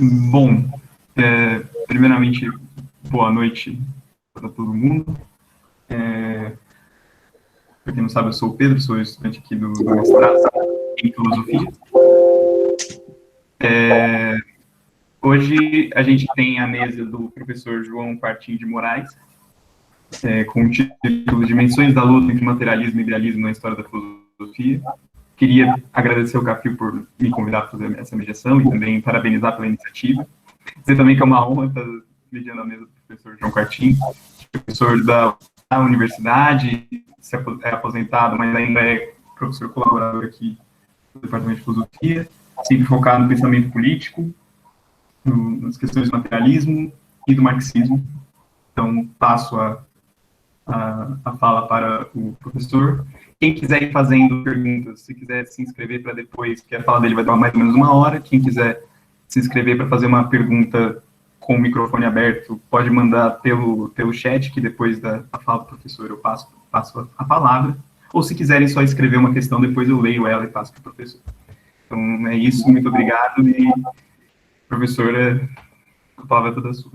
Bom, primeiramente, boa noite para todo mundo. Para quem não sabe, eu sou o Pedro, sou estudante aqui do mestrado em Filosofia. Hoje a gente tem a mesa do professor João Quartim de Moraes, com o título Dimensões da luta entre materialismo e idealismo na história da filosofia. Queria agradecer ao CAFIL por me convidar para fazer essa mediação e também parabenizar pela iniciativa. Dizer também que é uma honra estar mediando a mesa do professor João Quartim, professor da universidade, é aposentado, mas ainda é professor colaborador aqui do Departamento de Filosofia, sempre focado no pensamento político, nas questões do materialismo e do marxismo. Então, passo a fala para o professor. Quem quiser ir fazendo perguntas, se quiser se inscrever para depois, que a fala dele vai dar mais ou menos 1 hora, quem quiser se inscrever para fazer uma pergunta com o microfone aberto, pode mandar pelo chat, que depois da fala do professor eu passo a palavra, ou se quiserem só escrever uma questão, depois eu leio ela e passo para o professor. Então, é isso, muito obrigado, e, professora, a palavra é toda sua.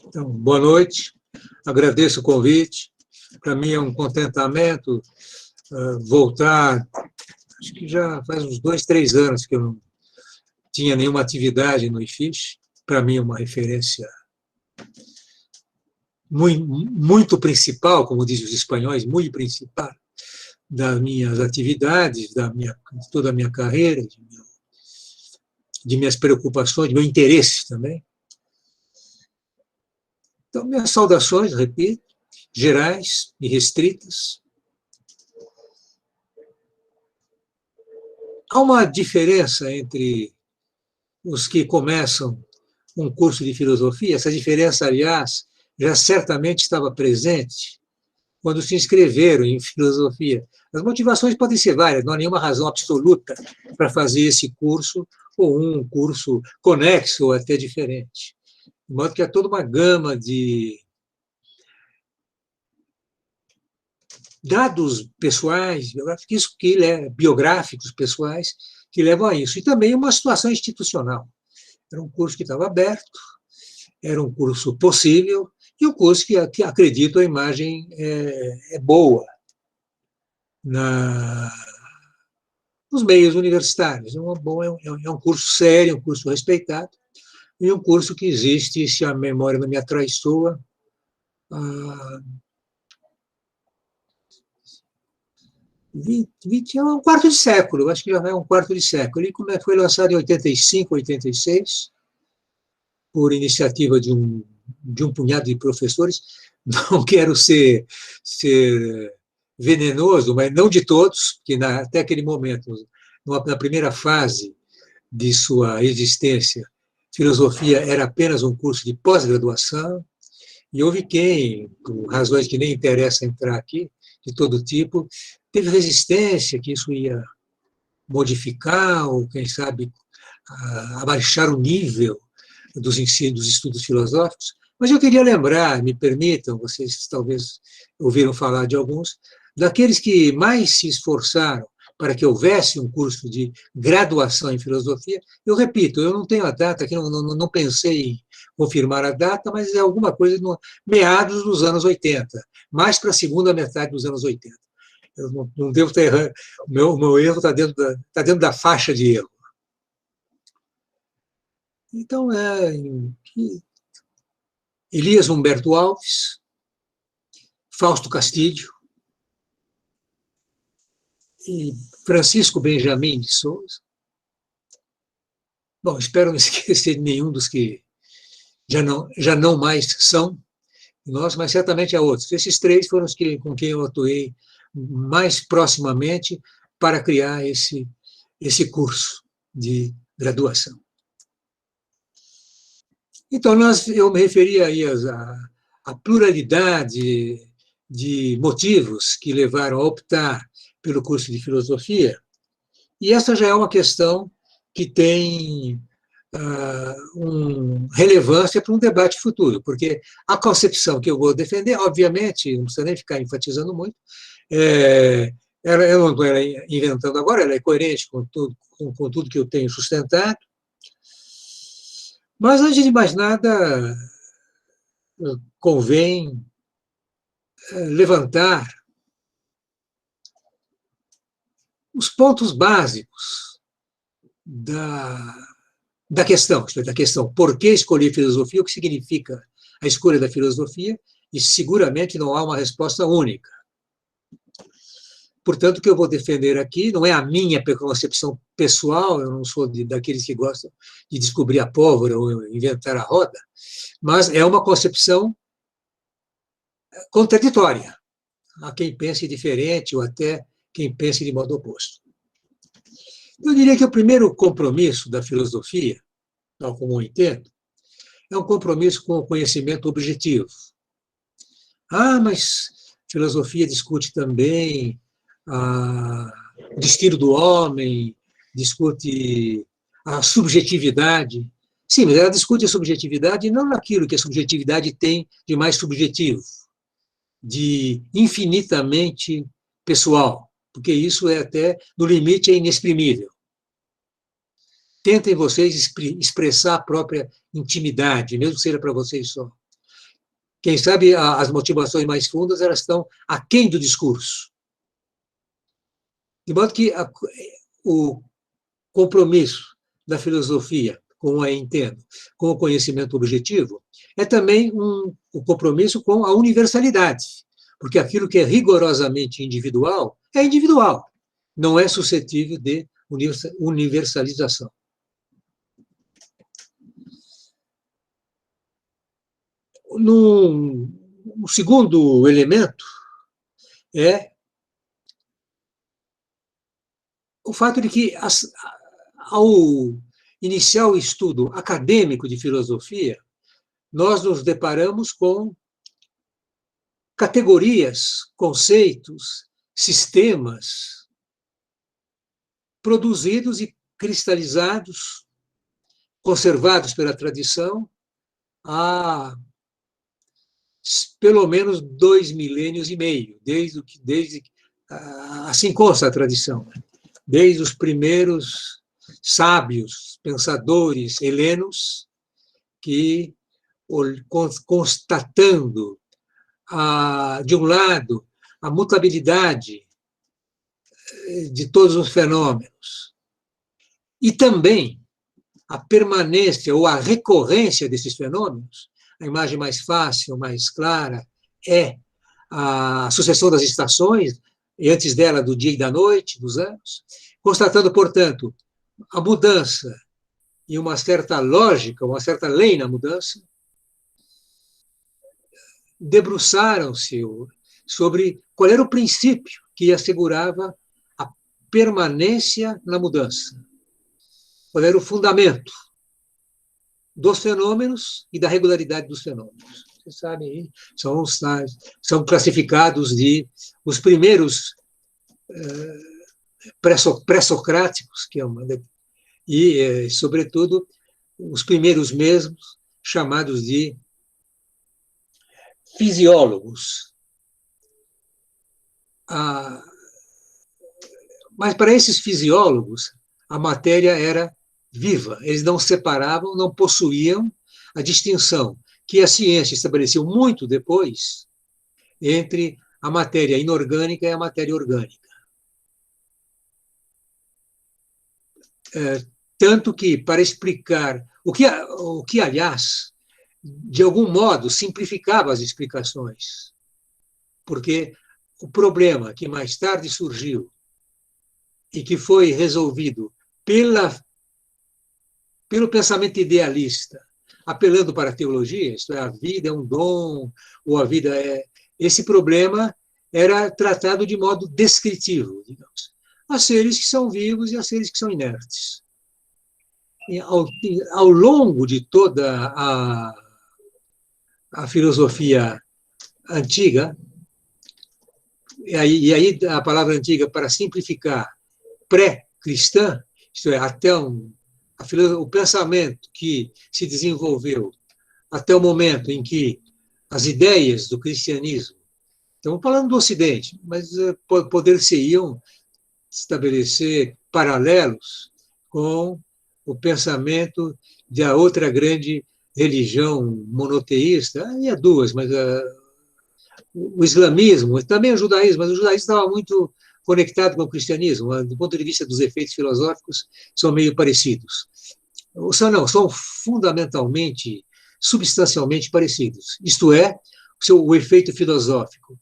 Então, boa noite, agradeço o convite, para mim é um contentamento voltar, acho que já faz uns 2, 3 anos que eu não tinha nenhuma atividade no IFISH, para mim é uma referência muito principal, como dizem os espanhóis, muito principal das minhas atividades, de toda a minha carreira, de minhas preocupações, de meu interesse também. Então, minhas saudações, repito, gerais e restritas. Há uma diferença entre os que começam um curso de filosofia, essa diferença, aliás, já certamente estava presente quando se inscreveram em filosofia. As motivações podem ser várias, não há nenhuma razão absoluta para fazer esse curso ou um curso conexo ou até diferente. De modo que há toda uma gama de dados pessoais, biográficos pessoais, que levam a isso. E também uma situação institucional. Era um curso que estava aberto, era um curso possível, e um curso que acredito a imagem é boa nos meios universitários. É um curso sério, um curso respeitado, e um curso que existe, se a memória não me atraiçoa, há 20, é um quarto de século, acho que já é um quarto de século. Ele foi lançado em 85, 86, por iniciativa de um punhado de professores. Não quero ser venenoso, mas não de todos, que até aquele momento, na primeira fase de sua existência, filosofia era apenas um curso de pós-graduação, e houve quem, por razões que nem interessa entrar aqui, de todo tipo, teve resistência, que isso ia modificar, ou, quem sabe, abaixar o nível dos estudos filosóficos. Mas eu queria lembrar, me permitam, vocês talvez ouviram falar de alguns, daqueles que mais se esforçaram para que houvesse um curso de graduação em filosofia. Eu repito, eu não tenho a data, aqui não pensei em confirmar a data, mas é alguma coisa meados dos anos 80, mais para a segunda metade dos anos 80. Eu não devo estar errando, o meu erro está dentro da faixa de erro. Então, Elias Humberto Alves, Fausto Castilho e Francisco Benjamin de Souza. Bom, espero não esquecer de nenhum dos que já não mais são nós, mas certamente há outros. Esses 3 foram os com quem eu atuei mais proximamente para criar esse curso de graduação. Então, eu me referi aí à pluralidade de motivos que levaram a optar pelo curso de filosofia, e essa já é uma questão que tem relevância para um debate futuro, porque a concepção que eu vou defender, obviamente, não precisa nem ficar enfatizando muito, eu não estou inventando agora, ela é coerente com tudo que eu tenho sustentado, Mas, antes de mais nada, convém levantar os pontos básicos da questão, isto é, da questão por que escolher filosofia, o que significa a escolha da filosofia, e seguramente não há uma resposta única. Portanto, o que eu vou defender aqui não é a minha concepção pessoal, eu não sou daqueles que gostam de descobrir a pólvora ou inventar a roda, mas é uma concepção contraditória. Há quem pense diferente ou até quem pense de modo oposto. Eu diria que o primeiro compromisso da filosofia, tal como eu entendo, é um compromisso com o conhecimento objetivo. Ah, mas filosofia discute também o destino do homem, discute a subjetividade. Sim, mas ela discute a subjetividade não naquilo que a subjetividade tem de mais subjetivo, de infinitamente pessoal, porque isso é até, no limite, é inexprimível. Tentem vocês expressar a própria intimidade, mesmo que seja para vocês só. Quem sabe as motivações mais fundas, elas estão aquém do discurso. De modo que o compromisso da filosofia, como a entendo, com o conhecimento objetivo, é também o compromisso com a universalidade, porque aquilo que é rigorosamente individual é individual, não é suscetível de universalização. O segundo elemento é o fato de que, ao iniciar o estudo acadêmico de filosofia, nós nos deparamos com categorias, conceitos, sistemas produzidos e cristalizados, conservados pela tradição há pelo menos 2,5 milênios, desde assim consta a tradição, desde os primeiros sábios, pensadores helenos, que, constatando, de um lado, a mutabilidade de todos os fenômenos, e também a permanência ou a recorrência desses fenômenos. A imagem mais fácil, mais clara, é a sucessão das estações, e antes dela do dia e da noite, dos anos, constatando, portanto, a mudança e uma certa lógica, uma certa lei na mudança, debruçaram-se sobre qual era o princípio que assegurava a permanência na mudança, qual era o fundamento dos fenômenos e da regularidade dos fenômenos. Vocês sabem, são classificados os primeiros pré-socráticos, e, sobretudo, os primeiros mesmos, chamados de fisiólogos. Mas, para esses fisiólogos, a matéria era viva. Eles não separavam, não possuíam a distinção que a ciência estabeleceu muito depois entre a matéria inorgânica e a matéria orgânica. Tanto que, para explicar o que, aliás, de algum modo, simplificava as explicações, porque o problema que mais tarde surgiu e que foi resolvido pelo pensamento idealista, apelando para a teologia, isto é, a vida é um dom, ou a vida é... Esse problema era tratado de modo descritivo, digamos. Há seres que são vivos e há seres que são inertes. E ao longo de toda a filosofia antiga, e aí a palavra antiga, para simplificar, pré-cristã, isto é, até o pensamento que se desenvolveu até o momento em que as ideias do cristianismo, estamos falando do Ocidente, mas poder-se-iam estabelecer paralelos com o pensamento da outra grande religião monoteísta, aí é duas, mas o islamismo, também o judaísmo, mas o judaísmo estava muito conectado com o cristianismo, do ponto de vista dos efeitos filosóficos, são meio parecidos. São fundamentalmente, substancialmente parecidos. Isto é, o efeito filosófico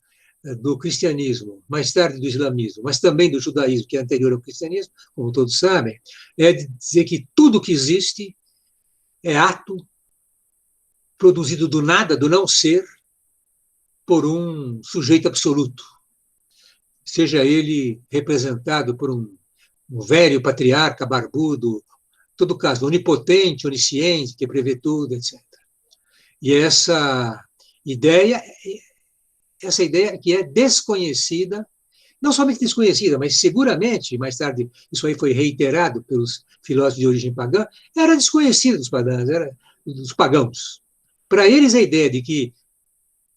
do cristianismo, mais tarde do islamismo, mas também do judaísmo, que é anterior ao cristianismo, como todos sabem, é dizer que tudo que existe é ato produzido do nada, do não ser, por um sujeito absoluto, seja ele representado por um velho patriarca barbudo, em todo caso, onipotente, onisciente, que prevê tudo, etc. E essa ideia que é desconhecida, não somente desconhecida, mas seguramente, mais tarde, isso aí foi reiterado pelos filósofos de origem pagã, era desconhecida dos pagãos, era dos pagãos. Para eles, a ideia de que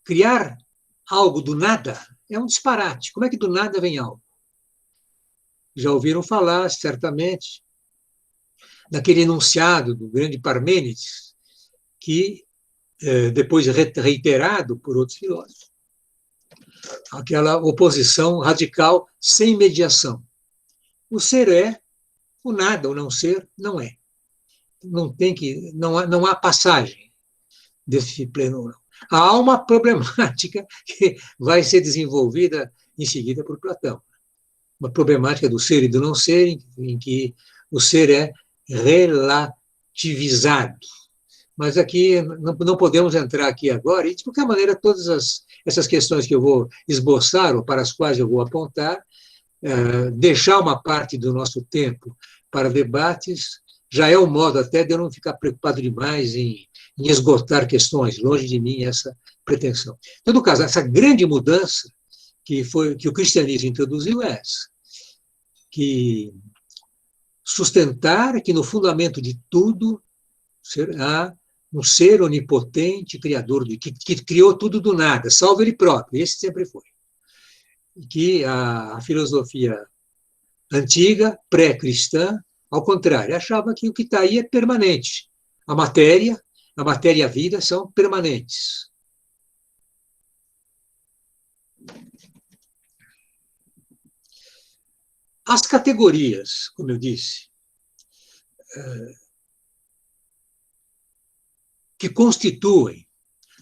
criar algo do nada é um disparate. Como é que do nada vem algo? Já ouviram falar, certamente, daquele enunciado do grande Parmênides, que, depois reiterado por outros filósofos, aquela oposição radical sem mediação. O ser é, o nada, o não ser, não é. Não há passagem desse pleno não. Há uma problemática que vai ser desenvolvida em seguida por Platão. Uma problemática do ser e do não ser, em que o ser é relativizado. Mas aqui não podemos entrar aqui agora, e de qualquer maneira, todas essas questões que eu vou esboçar, ou para as quais eu vou apontar, deixar uma parte do nosso tempo para debates, já é um modo até de eu não ficar preocupado demais em esgotar questões, longe de mim essa pretensão. Em todo caso, essa grande mudança que o cristianismo introduziu é essa, que sustentar que no fundamento de tudo há um ser onipotente, criador, que criou tudo do nada, salvo ele próprio, esse sempre foi. E que a filosofia antiga, pré-cristã, ao contrário, achava que o que está aí é permanente. A matéria e a vida são permanentes. As categorias, como eu disse, que constituem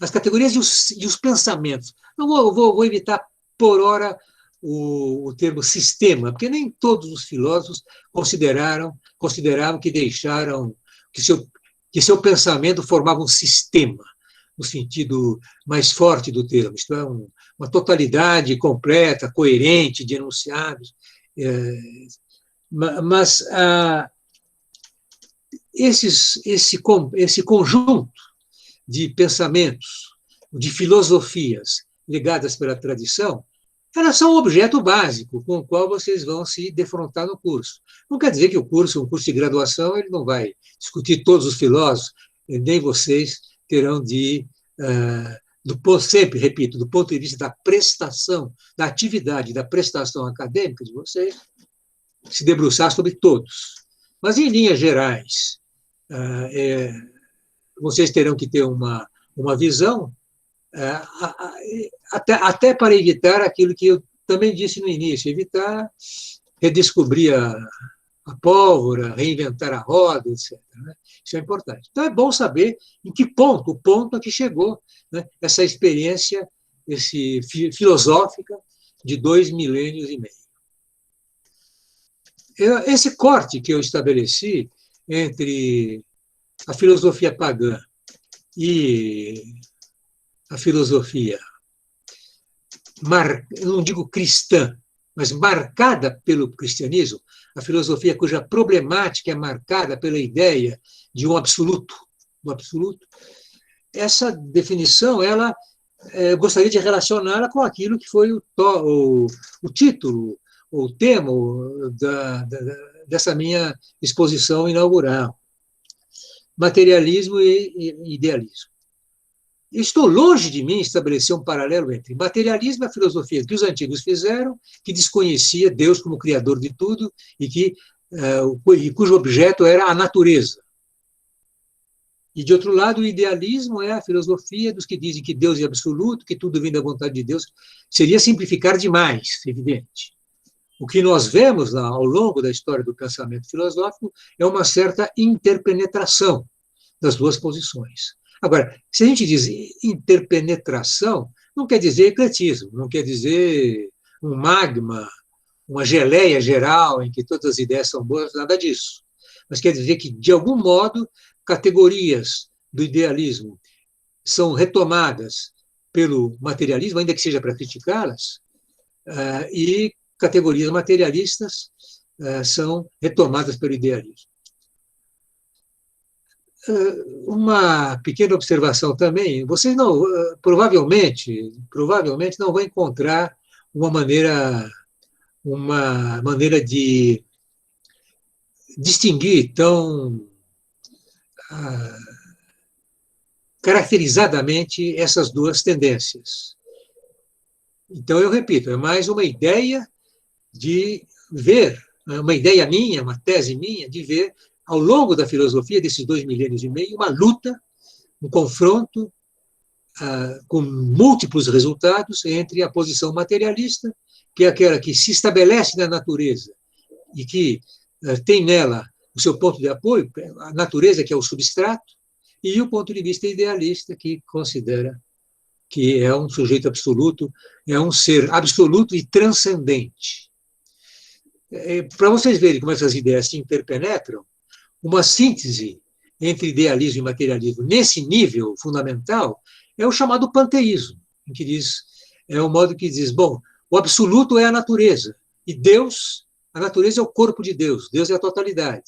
as categorias e os pensamentos. Não vou evitar, por hora, o termo sistema, porque nem todos os filósofos consideravam que deixaram que seu pensamento formava um sistema, no sentido mais forte do termo, isto é, uma totalidade completa, coerente de enunciados. Mas esse conjunto de pensamentos, de filosofias ligadas pela tradição, elas são um objeto básico com o qual vocês vão se defrontar no curso. Não quer dizer que um curso de graduação, ele não vai discutir todos os filósofos, nem vocês terão de, sempre, repito, do ponto de vista da prestação, da atividade, da prestação acadêmica de vocês, se debruçar sobre todos. Mas, em linhas gerais, vocês terão que ter uma visão, até para evitar aquilo que eu também disse no início, evitar redescobrir a pólvora, reinventar a roda, etc. Né? Isso é importante. Então, é bom saber em que ponto, o ponto a que chegou, né, essa experiência filosófica de 2 milênios e meio. Esse corte que eu estabeleci entre a filosofia pagã e a filosofia, não digo cristã, mas marcada pelo cristianismo, a filosofia cuja problemática é marcada pela ideia de um absoluto. Essa definição, eu gostaria de relacioná-la com aquilo que foi o título, o tema dessa minha exposição inaugural: materialismo e idealismo. Estou longe de mim estabelecer um paralelo entre materialismo e a filosofia que os antigos fizeram, que desconhecia Deus como criador de tudo e que e cujo objeto era a natureza. E, de outro lado, o idealismo é a filosofia dos que dizem que Deus é absoluto, que tudo vem da vontade de Deus. Seria simplificar demais, evidente. O que nós vemos ao longo da história do pensamento filosófico é uma certa interpenetração das duas posições. Agora, se a gente diz interpenetração, não quer dizer ecletismo, não quer dizer um magma, uma geleia geral em que todas as ideias são boas, nada disso. Mas quer dizer que, de algum modo, categorias do idealismo são retomadas pelo materialismo, ainda que seja para criticá-las, e categorias materialistas são retomadas pelo idealismo. Uma pequena observação também, vocês não, provavelmente não vão encontrar uma maneira de distinguir tão caracterizadamente essas duas tendências. Então, eu repito, é mais uma ideia de ver, uma ideia minha, uma tese minha, de ver, ao longo da filosofia desses 2 milênios e meio, uma luta, um confronto com múltiplos resultados entre a posição materialista, que é aquela que se estabelece na natureza e que tem nela o seu ponto de apoio, a natureza, que é o substrato, e o ponto de vista idealista, que considera que é um sujeito absoluto, é um ser absoluto e transcendente. Para vocês verem como essas ideias se interpenetram, uma síntese entre idealismo e materialismo nesse nível fundamental é o chamado panteísmo, em que diz, é um modo que diz, bom, o absoluto é a natureza, e Deus, a natureza é o corpo de Deus, Deus é a totalidade.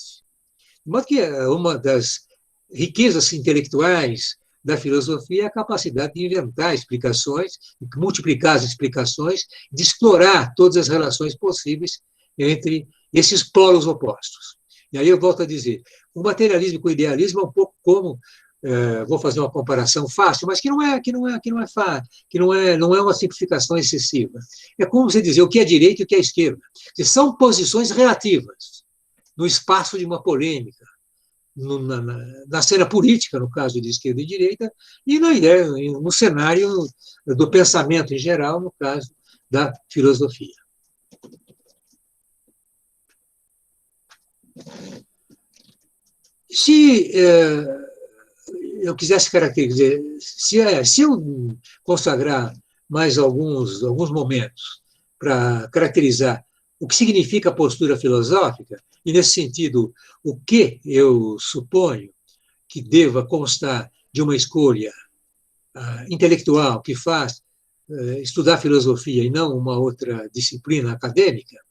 De modo que uma das riquezas intelectuais da filosofia é a capacidade de inventar explicações, de multiplicar as explicações, de explorar todas as relações possíveis entre esses polos opostos. E aí eu volto a dizer, o materialismo com o idealismo é um pouco como, vou fazer uma comparação fácil, mas que não é uma simplificação excessiva. É como você dizer o que é direita e o que é esquerda. São posições relativas no espaço de uma polêmica, na cena política, no caso de esquerda e direita, e na ideia, no cenário do pensamento em geral, no caso da filosofia. Se eu quisesse caracterizar, se eu consagrar mais alguns momentos para caracterizar o que significa a postura filosófica, e, nesse sentido, o que eu suponho que deva constar de uma escolha intelectual que faz estudar filosofia e não uma outra disciplina acadêmica,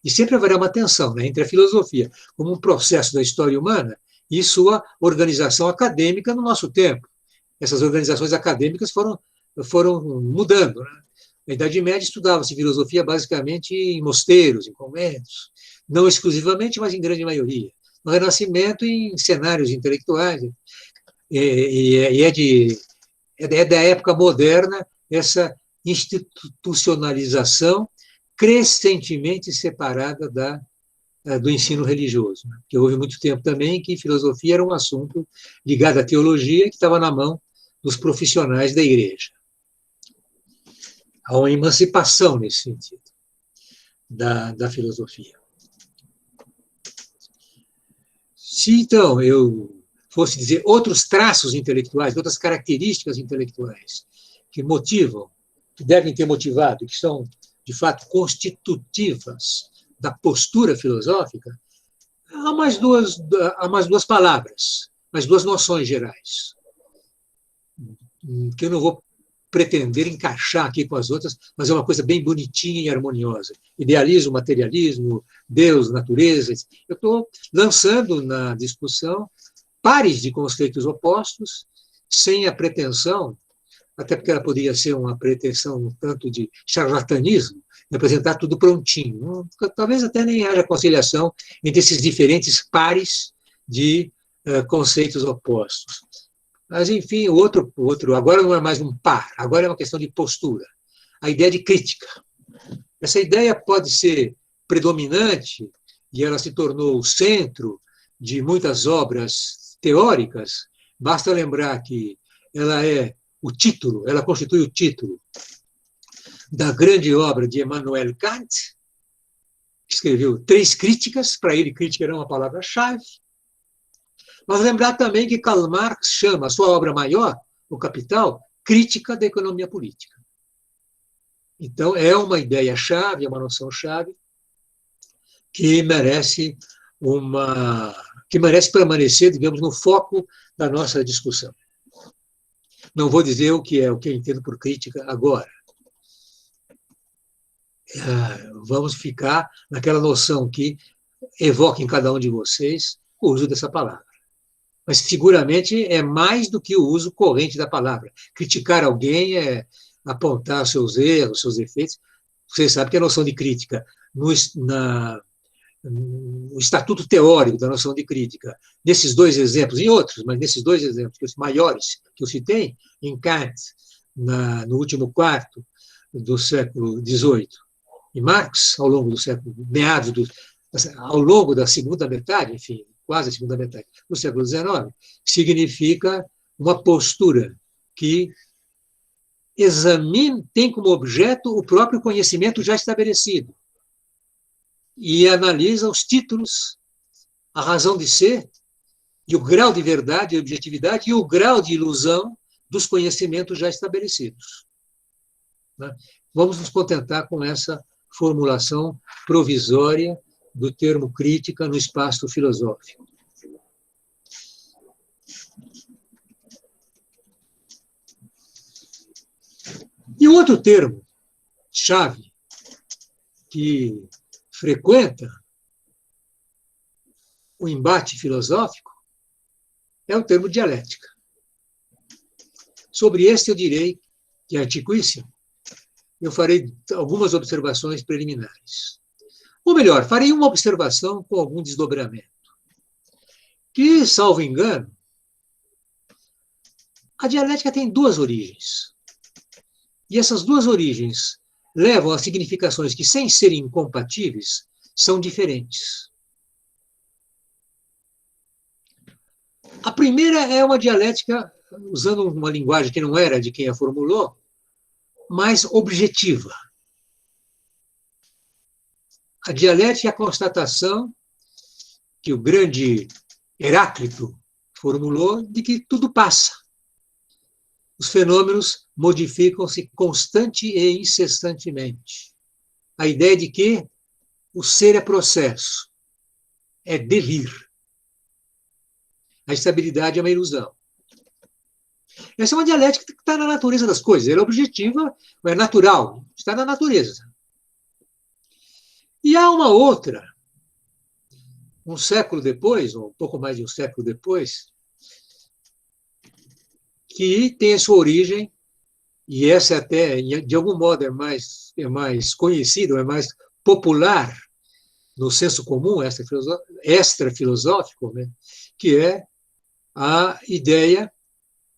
e sempre haverá uma tensão, né, entre a filosofia como um processo da história humana e sua organização acadêmica no nosso tempo. Essas organizações acadêmicas foram mudando, né? Na Idade Média estudava-se filosofia basicamente em mosteiros, em conventos, não exclusivamente, mas em grande maioria. No Renascimento, em cenários intelectuais. É da época moderna essa institucionalização crescentemente separada do ensino religioso. Porque houve muito tempo também que filosofia era um assunto ligado à teologia que estava na mão dos profissionais da igreja. Há uma emancipação nesse sentido da filosofia. Se, então, eu fosse dizer outros traços intelectuais, outras características intelectuais que motivam, que devem ter motivado, que são, de fato, constitutivas da postura filosófica, há mais duas palavras, mais duas noções gerais, que eu não vou pretender encaixar aqui com as outras, mas é uma coisa bem bonitinha e harmoniosa. Idealismo, materialismo, Deus, natureza. Eu estou lançando na discussão pares de conceitos opostos, sem a pretensão, até porque ela poderia ser uma pretensão um tanto de charlatanismo, de apresentar tudo prontinho. Talvez até nem haja conciliação entre esses diferentes pares de conceitos opostos. Mas, enfim, o outro agora não é mais um par, agora é uma questão de postura. A ideia de crítica. Essa ideia pode ser predominante e ela se tornou o centro de muitas obras teóricas, basta lembrar que ela é o título, ela constitui o título da grande obra de Immanuel Kant, que escreveu 3 críticas, para ele crítica era uma palavra-chave. Mas lembrar também que Karl Marx chama a sua obra maior, O Capital, Crítica da Economia Política. Então, é uma ideia-chave, é uma noção-chave que merece permanecer, digamos, no foco da nossa discussão. Não vou dizer o que eu entendo por crítica agora. Vamos ficar naquela noção que evoca em cada um de vocês o uso dessa palavra. Mas, seguramente, é mais do que o uso corrente da palavra. Criticar alguém é apontar seus erros, seus defeitos. Vocês sabem que a noção de crítica, no estatuto teórico da noção de crítica, nesses 2 exemplos, em outros, mas nesses 2 exemplos, os maiores que eu citei, em Kant, no último quarto do século XVIII, e Marx, ao longo do século, ao longo da segunda metade, enfim, quase a segunda metade do século XIX, significa uma postura que tem como objeto o próprio conhecimento já estabelecido e analisa os títulos, a razão de ser, e o grau de verdade e objetividade e o grau de ilusão dos conhecimentos já estabelecidos. Vamos nos contentar com essa formulação provisória do termo crítica no espaço filosófico. E um outro termo chave que frequenta o embate filosófico é o termo dialética. Sobre este eu direi que é antiquíssimo. Eu farei algumas observações preliminares. Ou melhor, farei uma observação com algum desdobramento. Que, salvo engano, a dialética tem 2 origens. E essas 2 origens levam a significações que, sem serem incompatíveis, são diferentes. A primeira é uma dialética, usando uma linguagem que não era de quem a formulou, mais objetiva. A dialética é a constatação que o grande Heráclito formulou de que tudo passa. Os fenômenos modificam-se constante e incessantemente. A ideia de que o ser é processo, é devir. A estabilidade é uma ilusão. Essa é uma dialética que está na natureza das coisas. Ela é objetiva, é natural, está na natureza. E há uma outra, um século depois, ou um pouco mais de um século depois, que tem a sua origem, e essa até, de algum modo, é mais conhecida, é mais popular no senso comum, extra-filosófico, né? Que é a ideia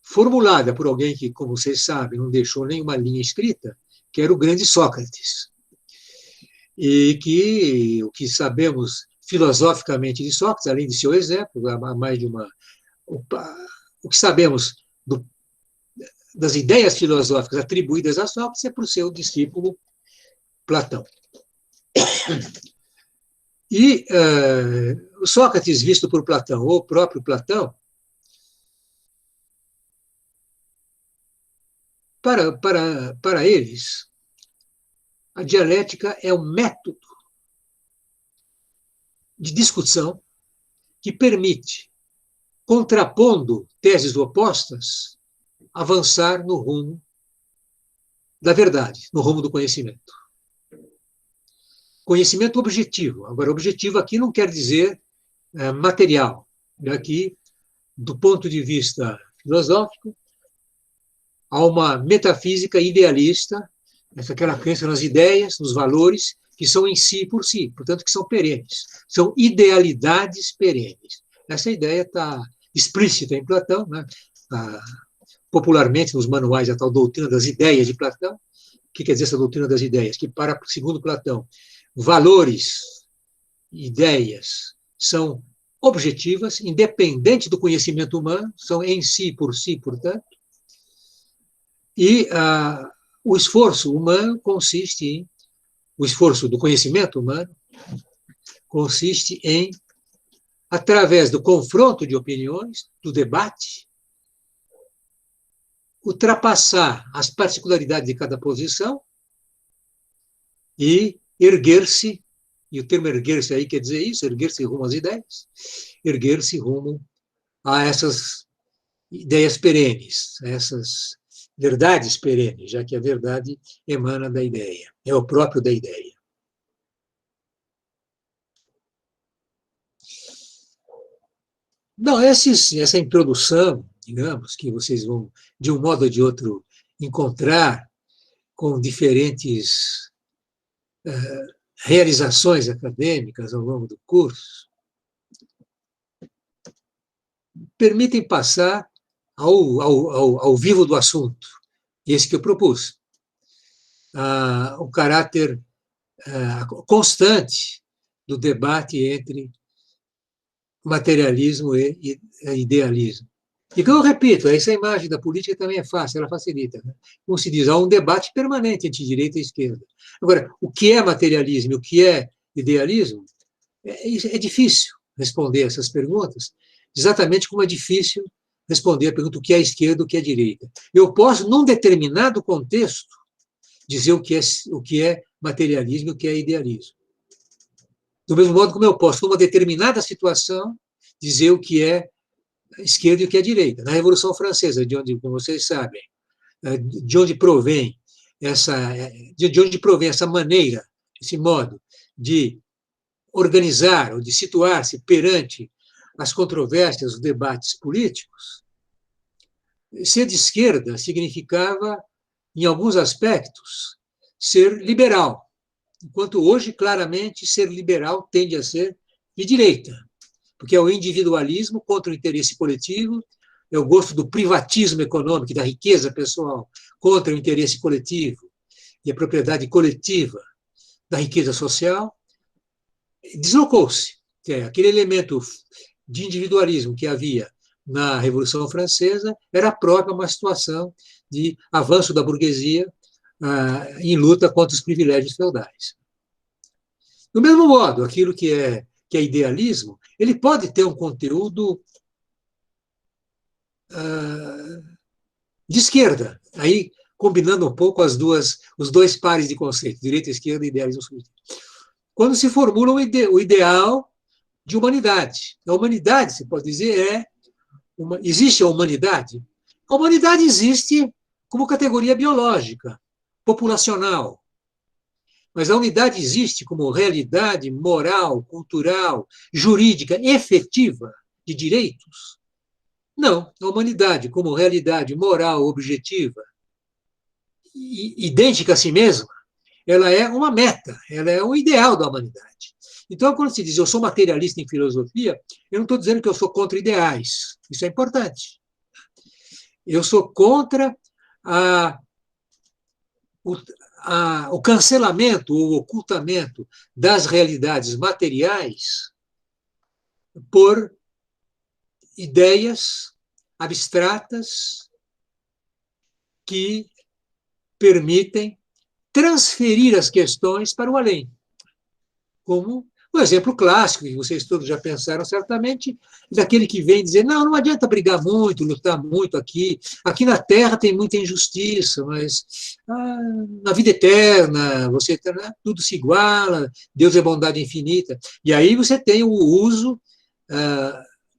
formulada por alguém que, como vocês sabem, não deixou nenhuma linha escrita, que era o grande Sócrates. E que o que sabemos filosoficamente de Sócrates, além de seu exemplo, há mais de uma... O que sabemos das ideias filosóficas atribuídas a Sócrates é por seu discípulo Platão. E Sócrates, visto por Platão, ou o próprio Platão, para eles, a dialética é um método de discussão que permite, contrapondo teses opostas, avançar no rumo da verdade, no rumo do conhecimento. Conhecimento objetivo. Agora, objetivo aqui não quer dizer material. Aqui, do ponto de vista filosófico, há uma metafísica idealista, aquela crença nas ideias, nos valores, que são em si por si, portanto, que são perenes. São idealidades perenes. Essa ideia está explícita em Platão, né? Popularmente nos manuais, a tal doutrina das ideias de Platão. O que quer dizer essa doutrina das ideias? Que, segundo Platão, valores ideias são objetivas, independentes do conhecimento humano, são em si, portanto, e o esforço humano consiste em, o esforço do conhecimento humano consiste em, através do confronto de opiniões, do debate, ultrapassar as particularidades de cada posição e erguer-se, e o termo erguer-se aí quer dizer isso, erguer-se rumo às ideias, erguer-se rumo a essas ideias perenes, a essas verdades perenes, já que a verdade emana da ideia, é o próprio da ideia. Não, essa introdução, digamos, que vocês vão, de um modo ou de outro, encontrar com diferentes realizações acadêmicas ao longo do curso, permitem passar ao vivo do assunto, esse que eu propus. O caráter constante do debate entre materialismo e idealismo. E que eu repito, essa imagem da política também é fácil, ela facilita. Né? Como se diz, há um debate permanente entre direita e esquerda. Agora, o que é materialismo e o que é idealismo, é difícil responder essas perguntas, exatamente como é difícil responder a pergunta o que é esquerda e o que é direita. Eu posso, num determinado contexto, dizer o que é materialismo e o que é idealismo. Do mesmo modo como eu posso, numa determinada situação, dizer o que é esquerda e o que é direita. Na Revolução Francesa, de onde, como vocês sabem, de onde provém essa maneira, esse modo de organizar ou de situar-se perante as controvérsias, os debates políticos, ser de esquerda significava, em alguns aspectos, ser liberal, enquanto hoje, claramente, ser liberal tende a ser de direita, porque é o individualismo contra o interesse coletivo, é o gosto do privatismo econômico e da riqueza pessoal contra o interesse coletivo e a propriedade coletiva da riqueza social, deslocou-se. Aquele elemento de individualismo que havia na Revolução Francesa era próprio a uma situação de avanço da burguesia em luta contra os privilégios feudais. Do mesmo modo, aquilo que é idealismo, ele pode ter um conteúdo de esquerda, aí combinando um pouco os dois pares de conceitos, direita e esquerda e idealismo subjetivo. Quando se formula o ideal de humanidade. A humanidade, se pode dizer, existe a humanidade? A humanidade existe como categoria biológica, populacional. Mas a unidade existe como realidade moral, cultural, jurídica, efetiva de direitos? Não. A humanidade, como realidade moral, objetiva, idêntica a si mesma, ela é uma meta, ela é um ideal da humanidade. Então, quando se diz eu sou materialista em filosofia, eu não estou dizendo que eu sou contra ideais. Isso é importante. Eu sou contra o cancelamento ou o ocultamento das realidades materiais por ideias abstratas que permitem transferir as questões para o além. Como o exemplo clássico, que vocês todos já pensaram certamente, daquele que vem dizer, não adianta brigar muito, lutar muito aqui na Terra tem muita injustiça, mas na vida eterna, tudo se iguala, Deus é bondade infinita. E aí você tem o uso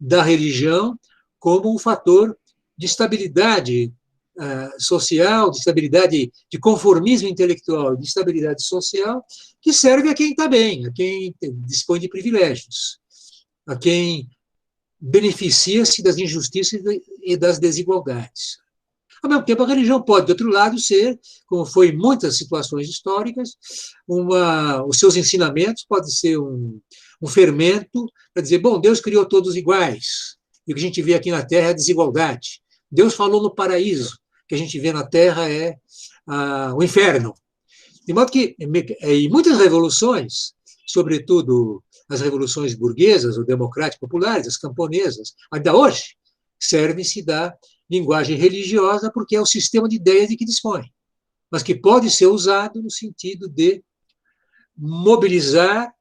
da religião como um fator de estabilidade social, de estabilidade, de conformismo intelectual, de estabilidade social, que serve a quem está bem, a quem dispõe de privilégios, a quem beneficia-se das injustiças e das desigualdades. Ao mesmo tempo, a religião pode, de outro lado, ser, como foi em muitas situações históricas, os seus ensinamentos podem ser um fermento para dizer, bom, Deus criou todos iguais, e o que a gente vê aqui na Terra é a desigualdade. Deus falou no paraíso, que a gente vê na Terra é o inferno. De modo que, em muitas revoluções, sobretudo as revoluções burguesas ou democráticas populares, as camponesas, ainda hoje, servem-se da linguagem religiosa porque é o sistema de ideias de que dispõe, mas que pode ser usado no sentido de mobilizar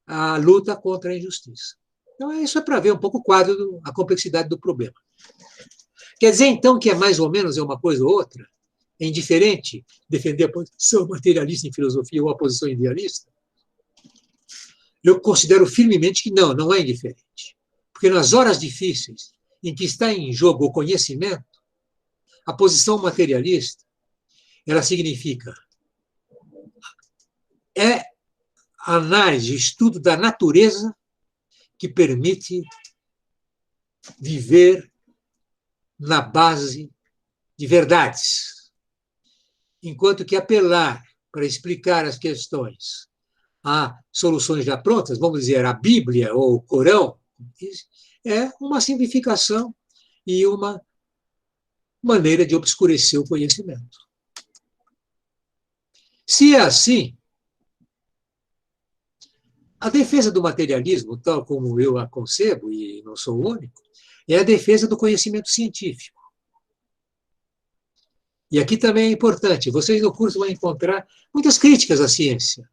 a luta contra a injustiça. Então, isso é para ver um pouco o quadro, a complexidade do problema. Quer dizer, então, que é mais ou menos uma coisa ou outra? É indiferente defender a posição materialista em filosofia ou a posição idealista? Eu considero firmemente que não, não é indiferente. Porque nas horas difíceis, em que está em jogo o conhecimento, a posição materialista, ela significa a análise, o estudo da natureza que permite viver na base de verdades. Enquanto que apelar para explicar as questões a soluções já prontas, vamos dizer, a Bíblia ou o Corão, é uma simplificação e uma maneira de obscurecer o conhecimento. Se é assim, a defesa do materialismo, tal como eu a concebo, e não sou o único, é a defesa do conhecimento científico. E aqui também é importante, vocês no curso vão encontrar muitas críticas à ciência.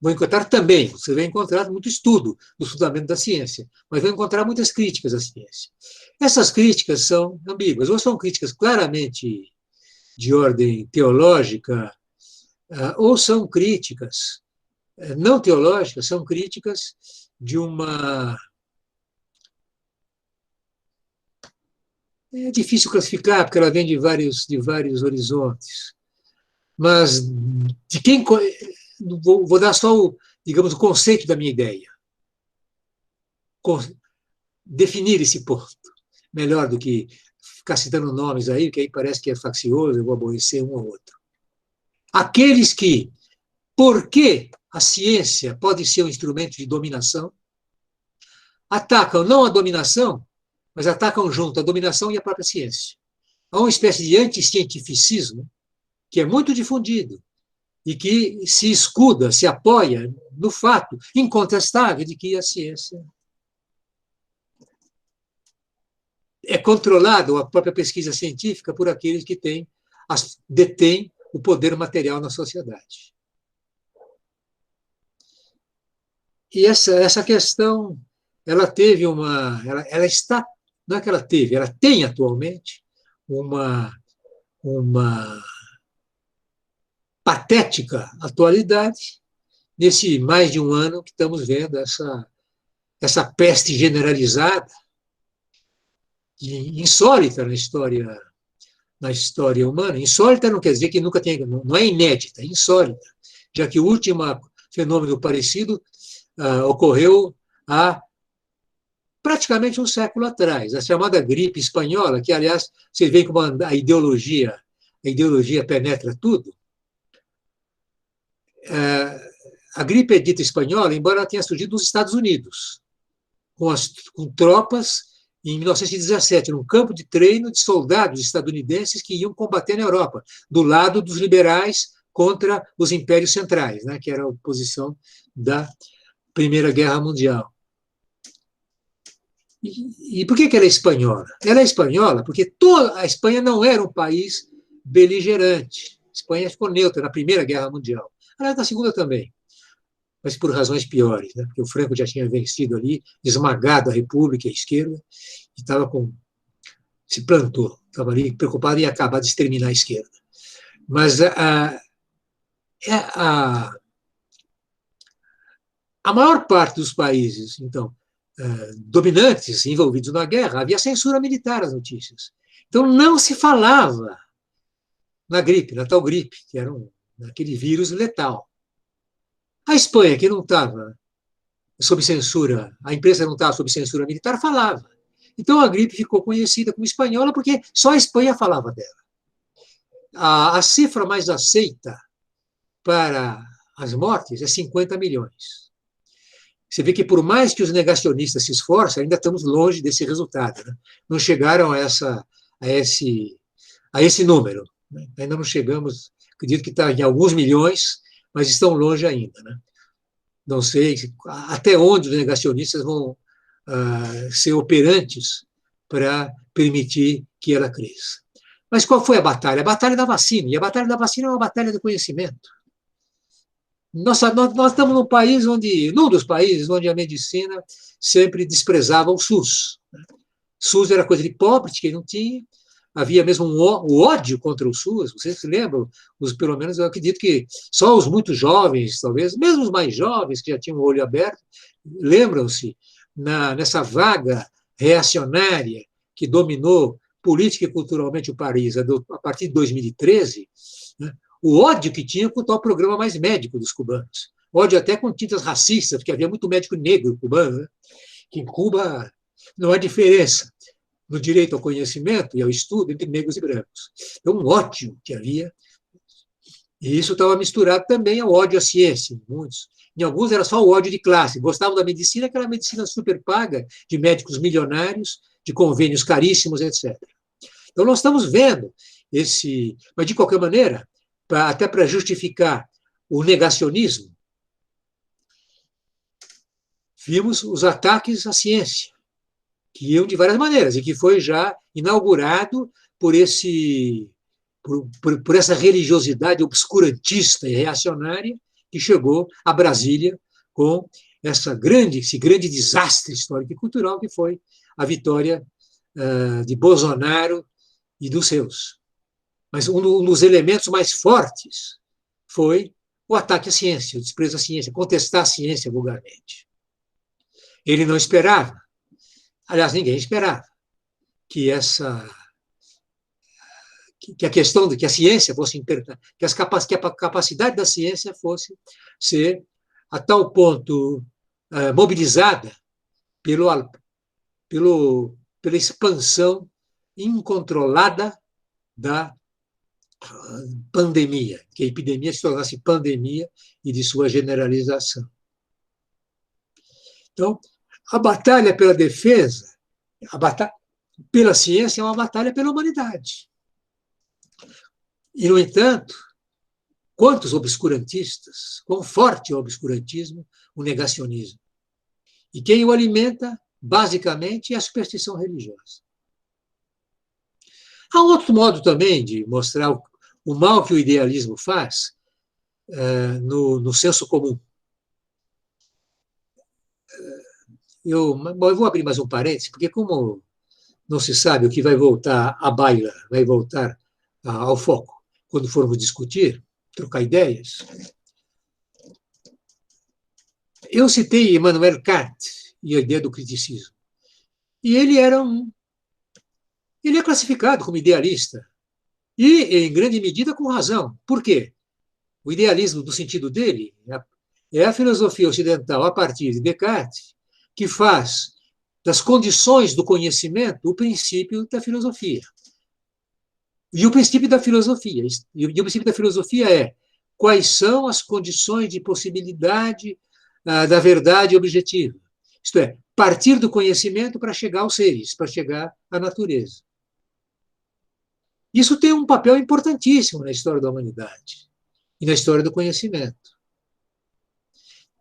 Vão encontrar também, você vai encontrar muito estudo do fundamento da ciência, mas vão encontrar muitas críticas à ciência. Essas críticas são ambíguas, ou são críticas claramente de ordem teológica, ou são críticas não teológicas, são críticas de uma... É difícil classificar, porque ela vem de vários horizontes. Mas de quem... Vou dar só digamos, o conceito da minha ideia. Definir esse ponto. Melhor do que ficar citando nomes aí, que aí parece que é faccioso, eu vou aborrecer um ou outro. Aqueles que, porque a ciência pode ser um instrumento de dominação, atacam não a dominação, mas atacam junto a dominação e a própria ciência. Há uma espécie de anticientificismo que é muito difundido e que se escuda, se apoia no fato incontestável de que a ciência é controlada, ou a própria pesquisa científica, por aqueles que detêm o poder material na sociedade. E essa questão, ela teve ela está, não é que ela teve, ela tem atualmente uma patética atualidade nesse mais de um ano que estamos vendo essa peste generalizada, insólita na história humana. Insólita não quer dizer que nunca tenha, não é inédita, é insólita, já que o último fenômeno parecido ocorreu há praticamente um século atrás, a chamada gripe espanhola, que, aliás, vocês veem como a ideologia penetra tudo. A gripe é dita espanhola, embora ela tenha surgido nos Estados Unidos, com tropas em 1917, num campo de treino de soldados estadunidenses que iam combater na Europa, do lado dos liberais contra os impérios centrais, né, que era a oposição da Primeira Guerra Mundial. E por que ela é espanhola? Ela é espanhola porque a Espanha não era um país beligerante. A Espanha ficou neutra na Primeira Guerra Mundial. Aliás, na Segunda também, mas por razões piores, né? Porque o Franco já tinha vencido ali, esmagado a República e a esquerda, e se plantou, estava ali preocupado em acabar de exterminar a esquerda. Mas a maior parte dos países, então, dominantes envolvidos na guerra, havia censura militar às notícias. Então, não se falava na tal gripe, que era aquele vírus letal. A Espanha, que não estava sob censura, a imprensa não estava sob censura militar, falava. Então, a gripe ficou conhecida como espanhola porque só a Espanha falava dela. A cifra mais aceita para as mortes é 50 milhões. Você vê que, por mais que os negacionistas se esforcem, ainda estamos longe desse resultado. Né? Não chegaram a esse número. Né? Ainda não chegamos, acredito que está em alguns milhões, mas estão longe ainda. Né? Não sei até onde os negacionistas vão ser operantes para permitir que ela cresça. Mas qual foi a batalha? A batalha da vacina. E a batalha da vacina é uma batalha do conhecimento. Nós estamos num dos países onde a medicina sempre desprezava o SUS. O SUS era coisa de pobre, de quem não tinha. Havia mesmo o ódio contra o SUS. Vocês se lembram? Pelo menos eu acredito que só os muito jovens, talvez, mesmo os mais jovens que já tinham o olho aberto, lembram-se nessa vaga reacionária que dominou política e culturalmente o país a partir de 2013, né, o ódio que tinha com o tal programa Mais Médico dos cubanos. Ódio até com tintas racistas, porque havia muito médico negro cubano, né, que em Cuba não há diferença no direito ao conhecimento e ao estudo entre negros e brancos. Então, um ódio que havia, e isso estava misturado também ao ódio à ciência, em muitos. Em alguns era só o ódio de classe, gostavam da medicina, aquela medicina super paga, de médicos milionários, de convênios caríssimos, etc. Então, nós estamos vendo mas de qualquer maneira, até para justificar o negacionismo, vimos os ataques à ciência, que iam de várias maneiras, e que foi já inaugurado por essa religiosidade obscurantista e reacionária que chegou a Brasília com esse grande desastre histórico e cultural que foi a vitória de Bolsonaro e dos seus. Mas um dos elementos mais fortes foi o ataque à ciência, o desprezo à ciência, contestar a ciência vulgarmente. Ele não esperava, aliás, ninguém esperava, que a questão de que a ciência fosse que a capacidade da ciência fosse ser a tal ponto mobilizada pela expansão incontrolada da pandemia, que a epidemia se tornasse pandemia e de sua generalização. Então, a batalha pela defesa, a batalha pela ciência é uma batalha pela humanidade. E, no entanto, quantos obscurantistas, quão forte é o obscurantismo, o negacionismo. E quem o alimenta, basicamente, é a superstição religiosa. Há um outro modo também de mostrar o mal que o idealismo faz no senso comum. Eu vou abrir mais um parênteses, porque como não se sabe o que vai voltar à baila, vai voltar ao foco, quando formos discutir, trocar ideias. Eu citei Immanuel Kant e a ideia do criticismo. E ele é classificado como idealista. E, em grande medida, com razão. Por quê? O idealismo, do sentido dele, é a filosofia ocidental, a partir de Descartes, que faz das condições do conhecimento o princípio da filosofia. E o princípio da filosofia é quais são as condições de possibilidade da verdade objetiva. Isto é, partir do conhecimento para chegar aos seres, para chegar à natureza. Isso tem um papel importantíssimo na história da humanidade e na história do conhecimento.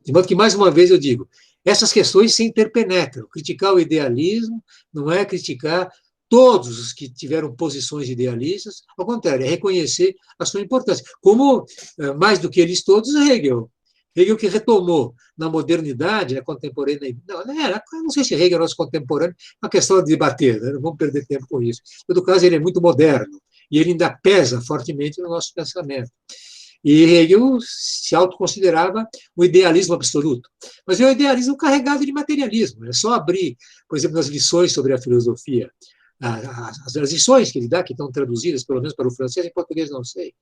De modo que, mais uma vez, eu digo, essas questões se interpenetram. Criticar o idealismo não é criticar todos os que tiveram posições idealistas, ao contrário, é reconhecer a sua importância. Como, mais do que eles todos, Hegel. Hegel que retomou na modernidade, na contemporânea... Não sei se Hegel é nosso contemporâneo, é uma questão de debater, né? Não vamos perder tempo com isso. Em todo caso, ele é muito moderno e ele ainda pesa fortemente no nosso pensamento. E Hegel se autoconsiderava o idealismo absoluto. Mas é o idealismo carregado de materialismo. É só abrir, por exemplo, nas lições sobre a filosofia, as lições que ele dá, que estão traduzidas, pelo menos para o francês, em português não sei,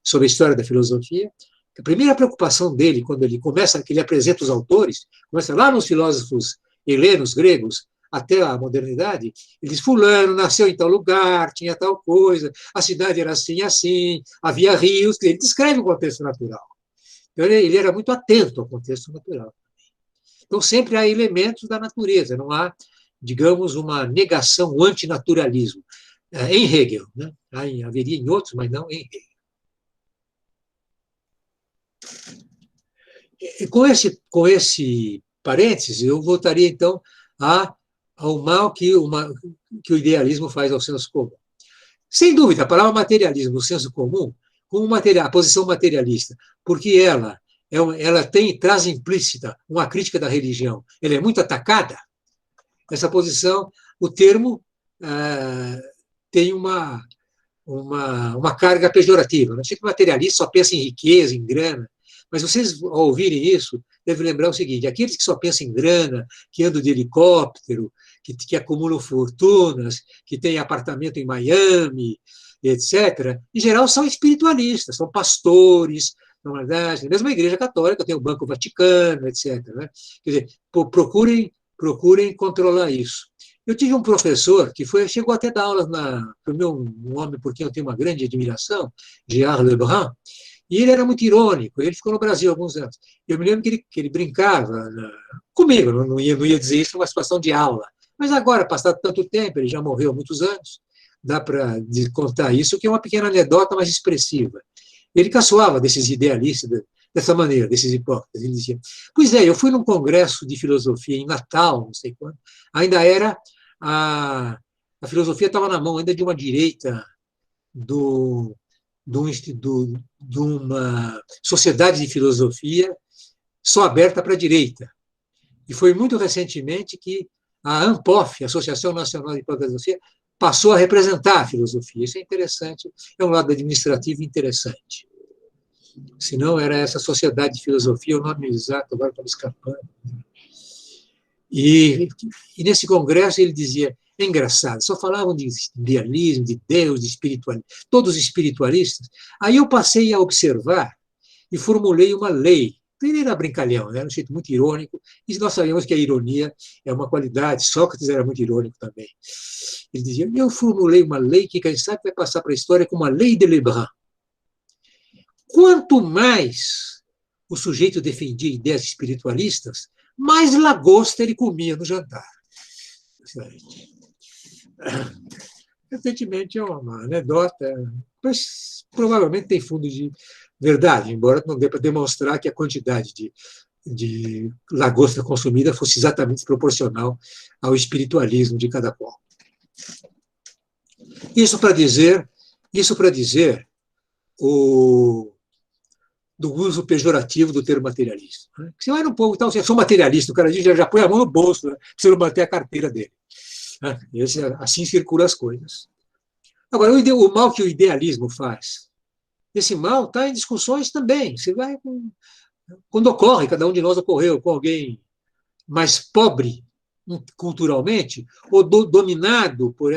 sobre a história da filosofia. A primeira preocupação dele, quando ele começa, que ele apresenta os autores, começa lá nos filósofos helenos, gregos, até a modernidade, ele diz, fulano nasceu em tal lugar, tinha tal coisa, a cidade era assim, assim, havia rios, ele descreve o contexto natural. Então, ele era muito atento ao contexto natural. Então, sempre há elementos da natureza, não há, digamos, uma negação, um antinaturalismo. Em Hegel, né? Haveria em outros, mas não em Hegel. Com esse parênteses, eu voltaria, então, ao mal que o idealismo faz ao senso comum. Sem dúvida, a palavra materialismo, no senso comum, como a posição materialista, porque ela traz implícita uma crítica da religião, ela é muito atacada, essa posição, o termo tem uma carga pejorativa. Não sei que o materialista só pensa em riqueza, em grana, mas vocês, ao ouvirem isso, devem lembrar o seguinte: aqueles que só pensam em grana, que andam de helicóptero, que acumulam fortunas, que têm apartamento em Miami, etc., em geral são espiritualistas, são pastores, na verdade, mesmo a Igreja Católica tem o Banco Vaticano, etc. Né? Quer dizer, procurem controlar isso. Eu tive um professor que chegou até a dar aulas um homem por quem eu tenho uma grande admiração, Gérard Lebrun, e ele era muito irônico, ele ficou no Brasil há alguns anos. Eu me lembro que ele brincava comigo, não ia dizer isso numa situação de aula, mas agora, passado tanto tempo, ele já morreu há muitos anos, dá para contar isso, que é uma pequena anedota mais expressiva. Ele caçoava desses idealistas, dessa maneira, desses hipócritas. Ele dizia: pois é, eu fui num congresso de filosofia em Natal, não sei quando, ainda era a filosofia estava na mão ainda de uma direita de uma sociedade de filosofia só aberta para a direita. E foi muito recentemente que a ANPOF, Associação Nacional de Filosofia, passou a representar a filosofia. Isso é interessante, é um lado administrativo interessante. Se não, era essa sociedade de filosofia, o nome exato agora está me escapando. E nesse congresso ele dizia: é engraçado, só falavam de idealismo, de Deus, de espiritualismo, todos espiritualistas. Aí eu passei a observar e formulei uma lei. Ele era brincalhão, era um jeito muito irônico, e nós sabemos que a ironia é uma qualidade. Sócrates era muito irônico também. Ele dizia: eu formulei uma lei que, quem sabe, vai passar para a história como a lei de Lebrun. Quanto mais o sujeito defendia ideias espiritualistas, mais lagosta ele comia no jantar. Evidentemente é uma anedota, mas provavelmente tem fundo de verdade, embora não dê para demonstrar que a quantidade de lagosta consumida fosse exatamente proporcional ao espiritualismo de cada qual. Isso para dizer do uso pejorativo do termo materialista. Você vai no povo e tal, você é só materialista, o cara já põe a mão no bolso, né, para manter a carteira dele. Assim circulam as coisas. Agora, o mal que o idealismo faz, esse mal está em discussões também. Você vai quando ocorre, cada um de nós ocorreu com alguém mais pobre culturalmente, ou dominado por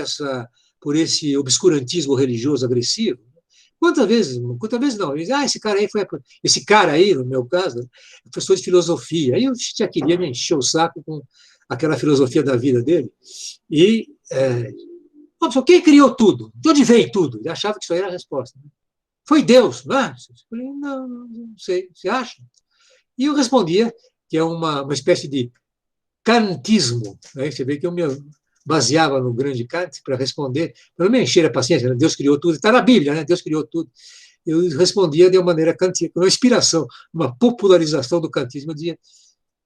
esse obscurantismo religioso agressivo. Quantas vezes não? Esse cara aí, no meu caso, é professor de filosofia. Aí eu já queria me encher o saco com aquela filosofia da vida dele. E quem criou tudo? De onde veio tudo? Ele achava que isso aí era a resposta. Foi Deus, não é? Eu falei: não sei, você acha? E eu respondia que é uma espécie de kantismo. Né? Você vê que eu me baseava no grande Kant para responder, para não me encher a paciência, né? Deus criou tudo, está na Bíblia, né? Deus criou tudo. Eu respondia de uma maneira kantiana, uma inspiração, uma popularização do kantismo. Eu dizia: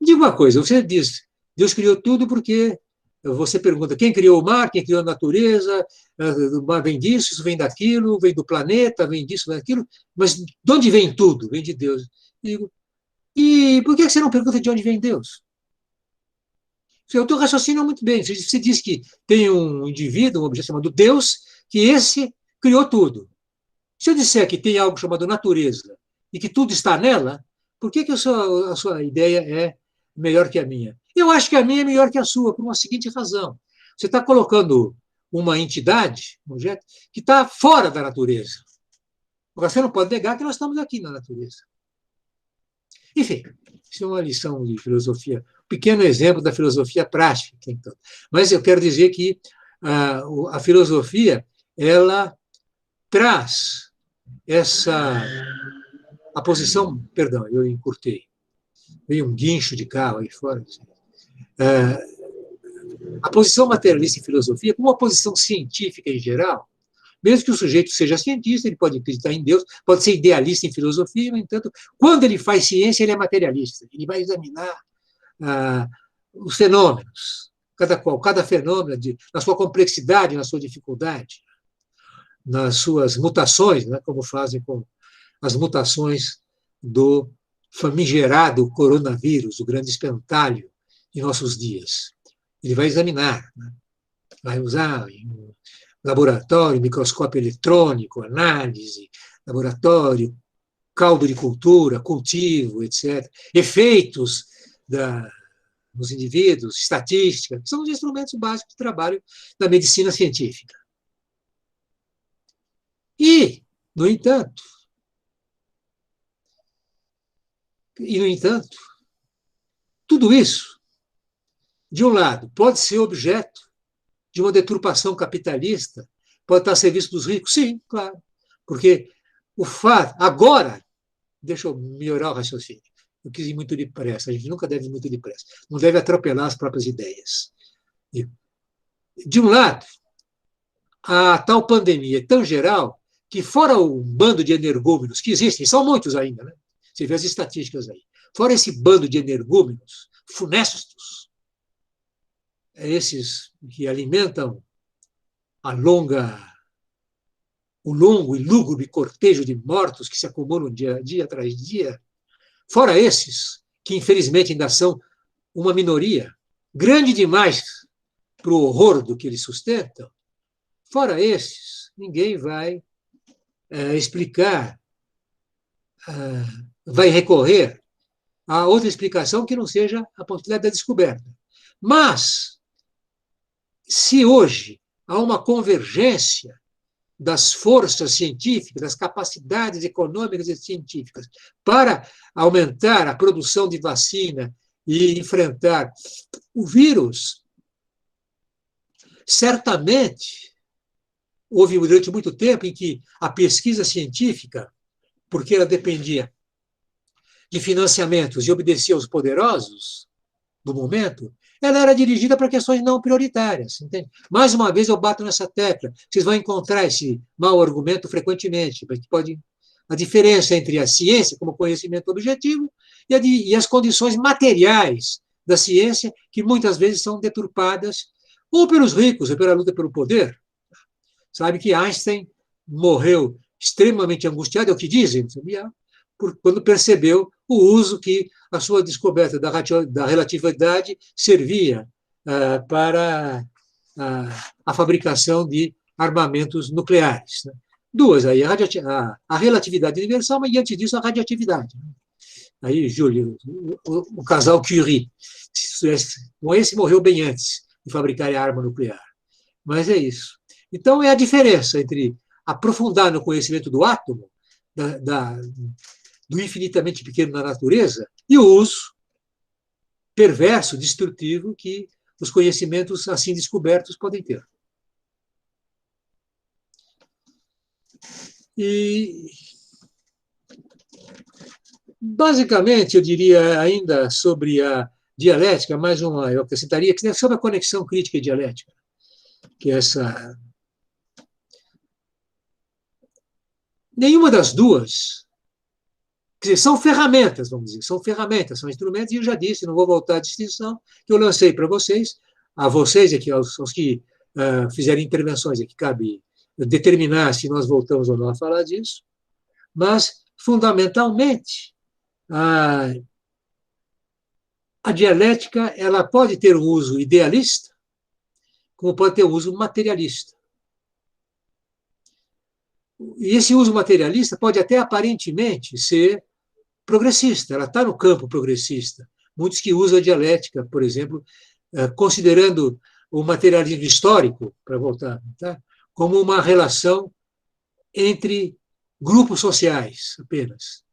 diga uma coisa, você diz, Deus criou tudo porque você pergunta quem criou o mar, quem criou a natureza, o mar vem disso, isso vem daquilo, vem do planeta, vem disso, vem daquilo, mas de onde vem tudo? Vem de Deus. Eu digo: e por que você não pergunta de onde vem Deus? O teu raciocínio é muito bem. Você diz que tem um indivíduo, um objeto chamado Deus, que esse criou tudo. Se eu disser que tem algo chamado natureza e que tudo está nela, por que a sua ideia é melhor que a minha? Eu acho que a minha é melhor que a sua, por uma seguinte razão. Você está colocando uma entidade, um objeto, que está fora da natureza. Agora, você não pode negar que nós estamos aqui na natureza. Enfim, isso é uma lição de filosofia, um pequeno exemplo da filosofia prática. Então. Mas eu quero dizer que a filosofia, ela traz a posição, perdão, eu encurtei, veio um guincho de carro aí fora. A posição materialista em filosofia, como uma posição científica em geral, Mesmo que o sujeito seja cientista, ele pode acreditar em Deus, pode ser idealista em filosofia, no entanto, quando ele faz ciência, ele é materialista. Ele vai examinar os fenômenos, cada fenômeno, na sua complexidade, na sua dificuldade, nas suas mutações, né, como fazem com as mutações do famigerado coronavírus, o grande espantalho em nossos dias. Ele vai examinar, né, vai usar em laboratório, microscópio eletrônico, análise, laboratório, caldo de cultura, cultivo, etc. Efeitos nos indivíduos, estatística, que são os instrumentos básicos de trabalho da medicina científica. E, no entanto, tudo isso, de um lado, pode ser objeto de uma deturpação capitalista, pode estar a serviço dos ricos? Sim, claro. Porque o fato. Agora, deixa eu melhorar o raciocínio. Eu quis ir muito depressa, a gente nunca deve ir muito depressa. Não deve atropelar as próprias ideias. De um lado, a tal pandemia é tão geral que, fora o bando de energúmenos que existem, são muitos ainda, né? Você vê as estatísticas aí. Fora esse bando de energúmenos funestos, esses que alimentam o longo e lúgubre cortejo de mortos que se acumulam dia atrás dia, fora esses, que infelizmente ainda são uma minoria, grande demais para o horror do que eles sustentam, fora esses, ninguém vai explicar, vai recorrer a outra explicação que não seja a possibilidade da descoberta. Mas, se hoje há uma convergência das forças científicas, das capacidades econômicas e científicas para aumentar a produção de vacina e enfrentar o vírus, certamente houve durante muito tempo em que a pesquisa científica, porque ela dependia de financiamentos e obedecia aos poderosos do momento, ela era dirigida para questões não prioritárias. Entende? Mais uma vez eu bato nessa tecla. Vocês vão encontrar esse mau argumento frequentemente, porque a diferença entre a ciência como conhecimento objetivo e as condições materiais da ciência, que muitas vezes são deturpadas ou pelos ricos, ou pela luta pelo poder. Sabe que Einstein morreu extremamente angustiado, é o que dizem, sabia? Quando percebeu o uso que a sua descoberta da relatividade servia para a fabricação de armamentos nucleares. Né? Duas, aí, a relatividade universal, mas diante disso a radioatividade. Aí, Júlio, o casal Curie, com esse morreu bem antes de fabricar a arma nuclear. Mas é isso. Então, é a diferença entre aprofundar no conhecimento do átomo, do infinitamente pequeno na natureza, e o uso perverso, destrutivo, que os conhecimentos assim descobertos podem ter. E, basicamente, eu diria ainda sobre a dialética, eu acrescentaria que sobre a conexão crítica e dialética, que é essa. Nenhuma das duas. Quer dizer, são ferramentas, vamos dizer, são instrumentos, e eu já disse, não vou voltar à distinção, que eu lancei para vocês, a vocês aqui, aos que fizerem intervenções, aqui cabe determinar se nós voltamos ou não a falar disso, mas, fundamentalmente, a dialética ela pode ter um uso idealista, como pode ter um uso materialista. E esse uso materialista pode até aparentemente ser progressista, ela está no campo progressista. Muitos que usam a dialética, por exemplo, considerando o materialismo histórico, para voltar, tá? Como uma relação entre grupos sociais apenas,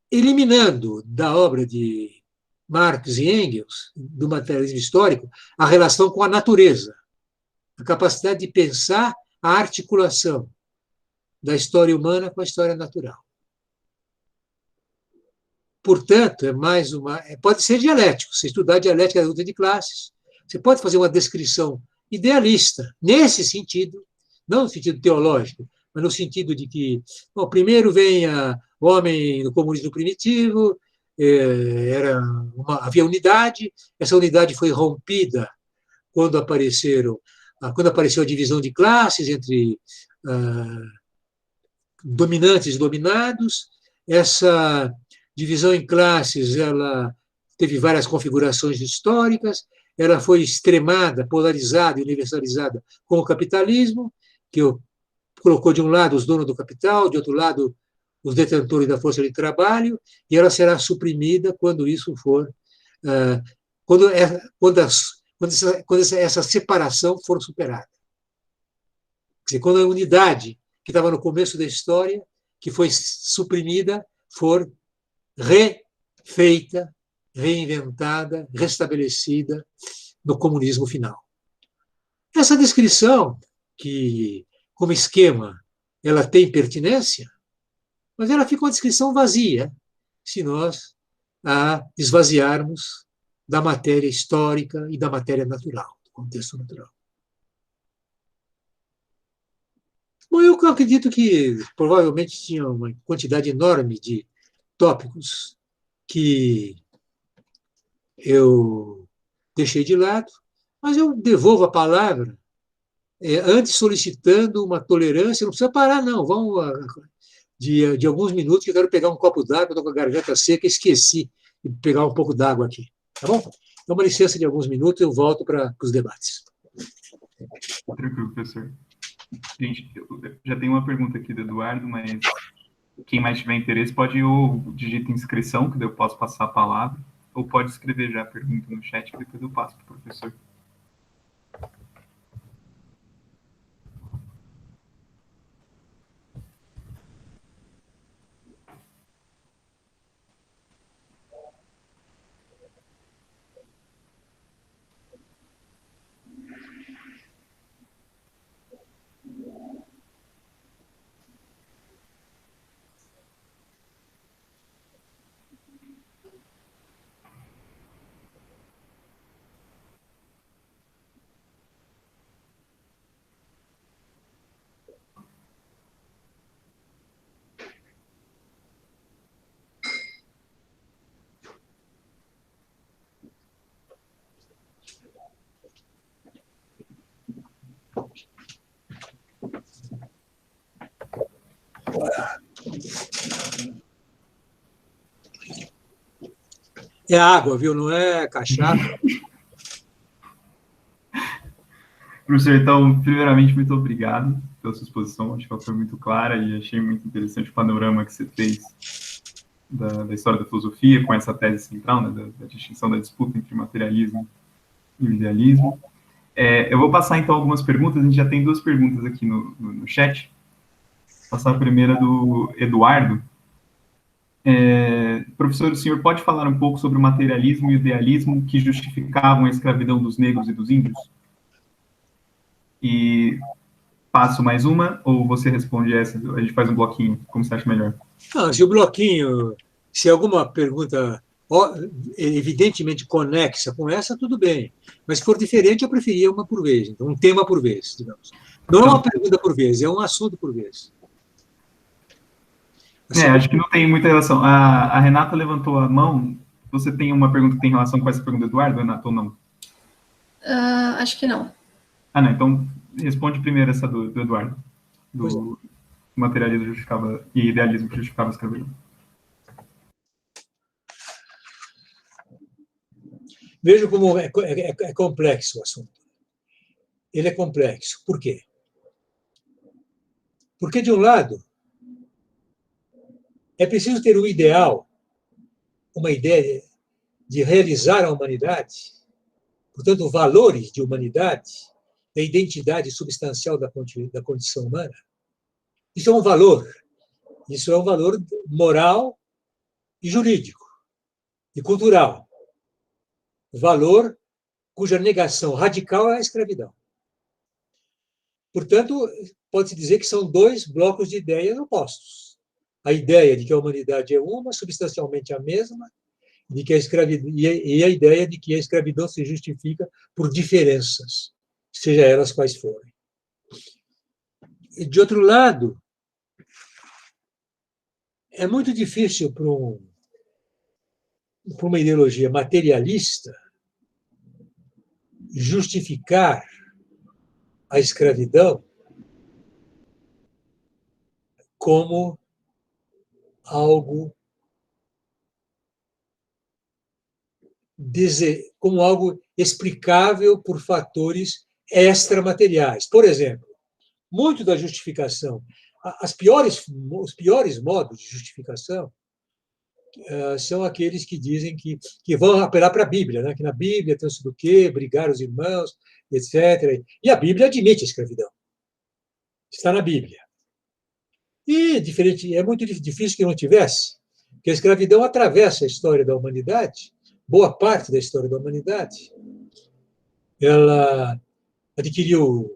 eliminando da obra de Marx e Engels, do materialismo histórico, a relação com a natureza, a capacidade de pensar a articulação da história humana com a história natural. Portanto, pode ser dialético. Se estudar dialética da luta de classes, você pode fazer uma descrição idealista, nesse sentido, não no sentido teológico, mas no sentido de que, bom, primeiro vem o homem no comunismo primitivo, havia unidade, essa unidade foi rompida quando apareceu a divisão de classes entre dominantes e dominados. Essa divisão em classes, ela teve várias configurações históricas, ela foi extremada, polarizada e universalizada com o capitalismo, que colocou de um lado os donos do capital, de outro lado os detentores da força de trabalho, e ela será suprimida quando isso for, quando essa separação for superada. Quer dizer, quando a unidade que estava no começo da história, que foi suprimida, for refeita, reinventada, restabelecida no comunismo final. Essa descrição, que como esquema ela tem pertinência, mas ela fica uma descrição vazia se nós a esvaziarmos da matéria histórica e da matéria natural, do contexto natural. Bom, eu acredito que provavelmente tinha uma quantidade enorme de tópicos que eu deixei de lado, mas eu devolvo a palavra, antes solicitando uma tolerância, não precisa parar, não, vamos de alguns minutos, que eu quero pegar um copo d'água, estou com a garganta seca, esqueci de pegar um pouco d'água aqui, tá bom? Então, uma licença de alguns minutos, eu volto para os debates. Tranquilo, professor. Gente, eu já tenho uma pergunta aqui do Eduardo, mas quem mais tiver interesse pode ou digita inscrição, que daí eu posso passar a palavra, ou pode escrever já a pergunta no chat, que depois eu passo para o professor. É água, viu? Não é cachaça. Professor, então, primeiramente, muito obrigado pela sua exposição. Acho que ela foi muito clara e achei muito interessante o panorama que você fez da história da filosofia, com essa tese central, né, da distinção da disputa entre materialismo e o idealismo. Eu vou passar, então, algumas perguntas. A gente já tem duas perguntas aqui no chat. Vou passar a primeira do Eduardo. Professor, o senhor pode falar um pouco sobre o materialismo e o idealismo que justificavam a escravidão dos negros e dos índios? E passo mais uma, ou você responde essa? A gente faz um bloquinho, como você acha melhor? Não, se o bloquinho, se alguma pergunta evidentemente conexa com essa, tudo bem. Mas se for diferente, eu preferia uma por vez. Então, um tema por vez, digamos. Não é uma pergunta por vez, é um assunto por vez. Acho que não tem muita relação. A Renata levantou a mão. Você tem uma pergunta que tem relação com essa pergunta do Eduardo, Renata, ou não? Acho que não. Não. Então, responde primeiro essa do Eduardo. Do materialismo justificava e idealismo que justificava a escravidão. Veja como é complexo o assunto. Ele é complexo. Por quê? Porque, de um lado, é preciso ter um ideal, uma ideia de realizar a humanidade, portanto, valores de humanidade, da identidade substancial da condição humana. Isso é um valor. Isso é um valor moral e jurídico e cultural. Valor cuja negação radical é a escravidão. Portanto, pode-se dizer que são dois blocos de ideias opostos. A ideia de que a humanidade é uma, substancialmente a mesma, de que e a ideia de que a escravidão se justifica por diferenças, seja elas quais forem. de outro lado, é muito difícil para uma ideologia materialista justificar a escravidão como algo explicável por fatores extramateriais. Por exemplo, muito da justificação, os piores modos de justificação são aqueles que dizem que vão apelar para a Bíblia, né? Que na Bíblia tem sido o quê, brigar os irmãos, etc. E a Bíblia admite a escravidão. Está na Bíblia. E é muito difícil que não tivesse, porque a escravidão atravessa a história da humanidade, boa parte da história da humanidade. Ela adquiriu,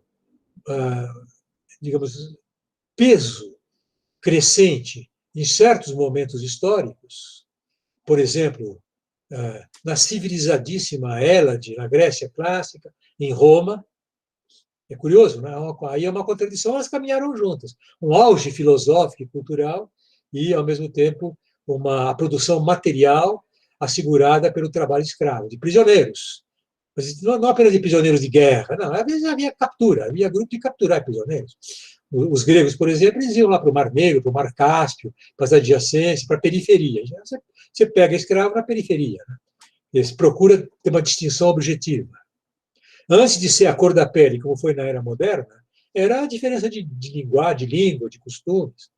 digamos, peso crescente em certos momentos históricos. Por exemplo, na civilizadíssima Hélade, na Grécia clássica, em Roma. É curioso, né? Aí é uma contradição, elas caminharam juntas. Um auge filosófico e cultural e, ao mesmo tempo, uma produção material assegurada pelo trabalho escravo, de prisioneiros. Mas não apenas de prisioneiros de guerra, não. Às vezes havia captura, havia grupo de capturar prisioneiros. Os gregos, por exemplo, eles iam lá para o Mar Negro, para o Mar Cáspio, para as adjacências, para a periferia. Você pega escravo na periferia. Né? Eles procuram ter uma distinção objetiva. Antes de ser a cor da pele, como foi na era moderna, era a diferença de linguagem, de língua, de costumes.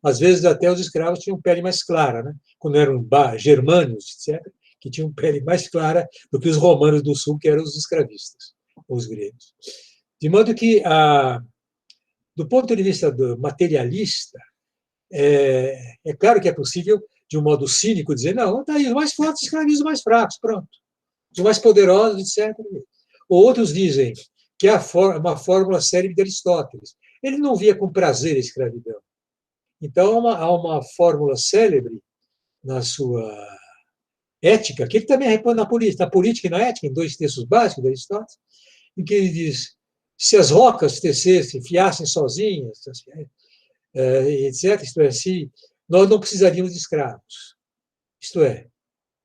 Às vezes, até os escravos tinham pele mais clara, né? Quando eram germânicos, etc., que tinham pele mais clara do que os romanos do sul, que eram os escravistas, os gregos. De modo que, do ponto de vista materialista, é claro que é possível, de um modo cínico, dizer, não, tá aí, os mais fortes escravizam os mais fracos, pronto. Os mais poderosos, etc. Outros dizem que é uma fórmula célebre de Aristóteles. Ele não via com prazer a escravidão. Então, há uma fórmula célebre na sua ética, que ele também repõe na política e na ética, em 2 textos básicos de Aristóteles, em que ele diz: se as rocas tecessem, fiassem sozinhas, etc., isto é, se nós não precisaríamos de escravos. Isto é,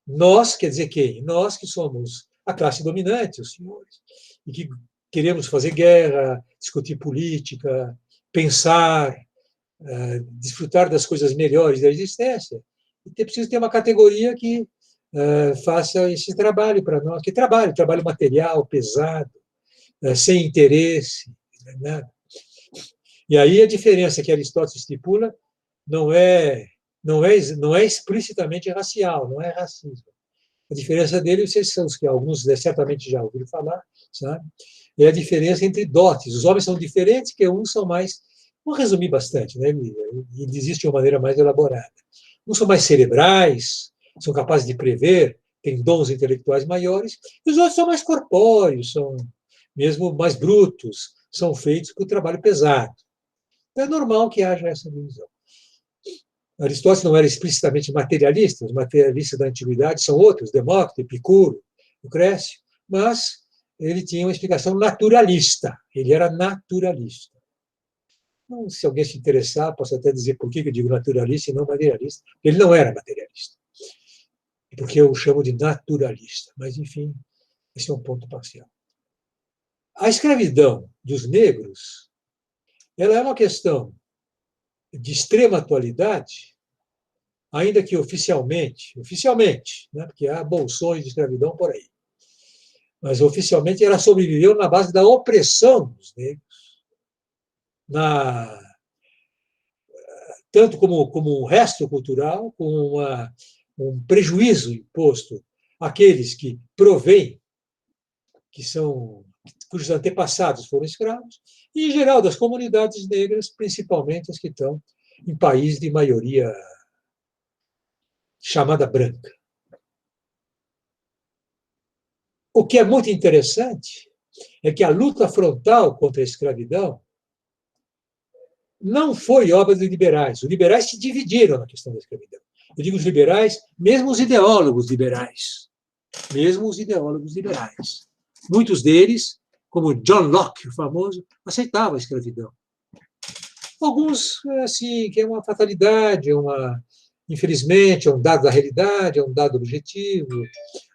nós, quer dizer quem? Nós que somos a classe dominante, os senhores, e que queremos fazer guerra, discutir política, pensar, desfrutar das coisas melhores da existência, e precisa ter uma categoria que faça esse trabalho para nós, que trabalho material, pesado, sem interesse, nada. E aí a diferença que Aristóteles estipula não é explicitamente racial, não é racismo. A diferença dele, vocês são os que alguns certamente já ouviram falar, sabe? É a diferença entre dotes. Os homens são diferentes, que uns são mais, vou resumir bastante, né? Ele existe de uma maneira mais elaborada. Uns são mais cerebrais, são capazes de prever, têm dons intelectuais maiores, e os outros são mais corpóreos, são mesmo mais brutos, são feitos por trabalho pesado. Então é normal que haja essa divisão. Aristóteles não era explicitamente materialista, os materialistas da antiguidade são outros, Demócrito, Epicuro, Lucrécio, mas ele tinha uma explicação naturalista, ele era naturalista. Então, se alguém se interessar, posso até dizer por que eu digo naturalista e não materialista. Ele não era materialista, porque eu o chamo de naturalista, mas, enfim, esse é um ponto parcial. A escravidão dos negros, ela é uma questão de extrema atualidade, ainda que oficialmente, né, porque há bolsões de escravidão por aí, mas oficialmente ela sobreviveu na base da opressão dos negros, tanto como um resto cultural, como um prejuízo imposto àqueles que provêm, cujos antepassados foram escravos, e, em geral, das comunidades negras, principalmente as que estão em países de maioria chamada branca. O que é muito interessante é que a luta frontal contra a escravidão não foi obra dos liberais. Os liberais se dividiram na questão da escravidão. Eu digo os liberais, mesmo os ideólogos liberais. Mesmo os ideólogos liberais. Muitos deles, como John Locke, o famoso, aceitavam a escravidão. Alguns, assim, que é uma fatalidade, infelizmente, é um dado da realidade, é um dado objetivo.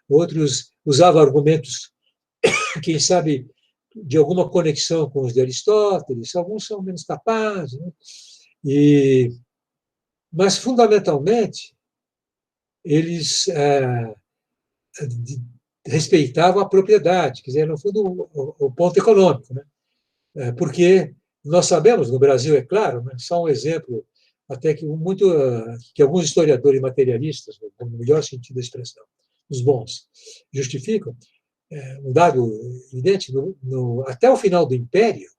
Outros usavam argumentos, quem sabe, de alguma conexão com os de Aristóteles. Alguns são menos capazes, né? Mas, fundamentalmente, eles respeitavam a propriedade, quer dizer, no fundo, o ponto econômico, né? Porque nós sabemos, no Brasil, é claro, né, só um exemplo, até que alguns historiadores materialistas, no melhor sentido da expressão, os bons, justificam, um dado evidente, até o final do Império,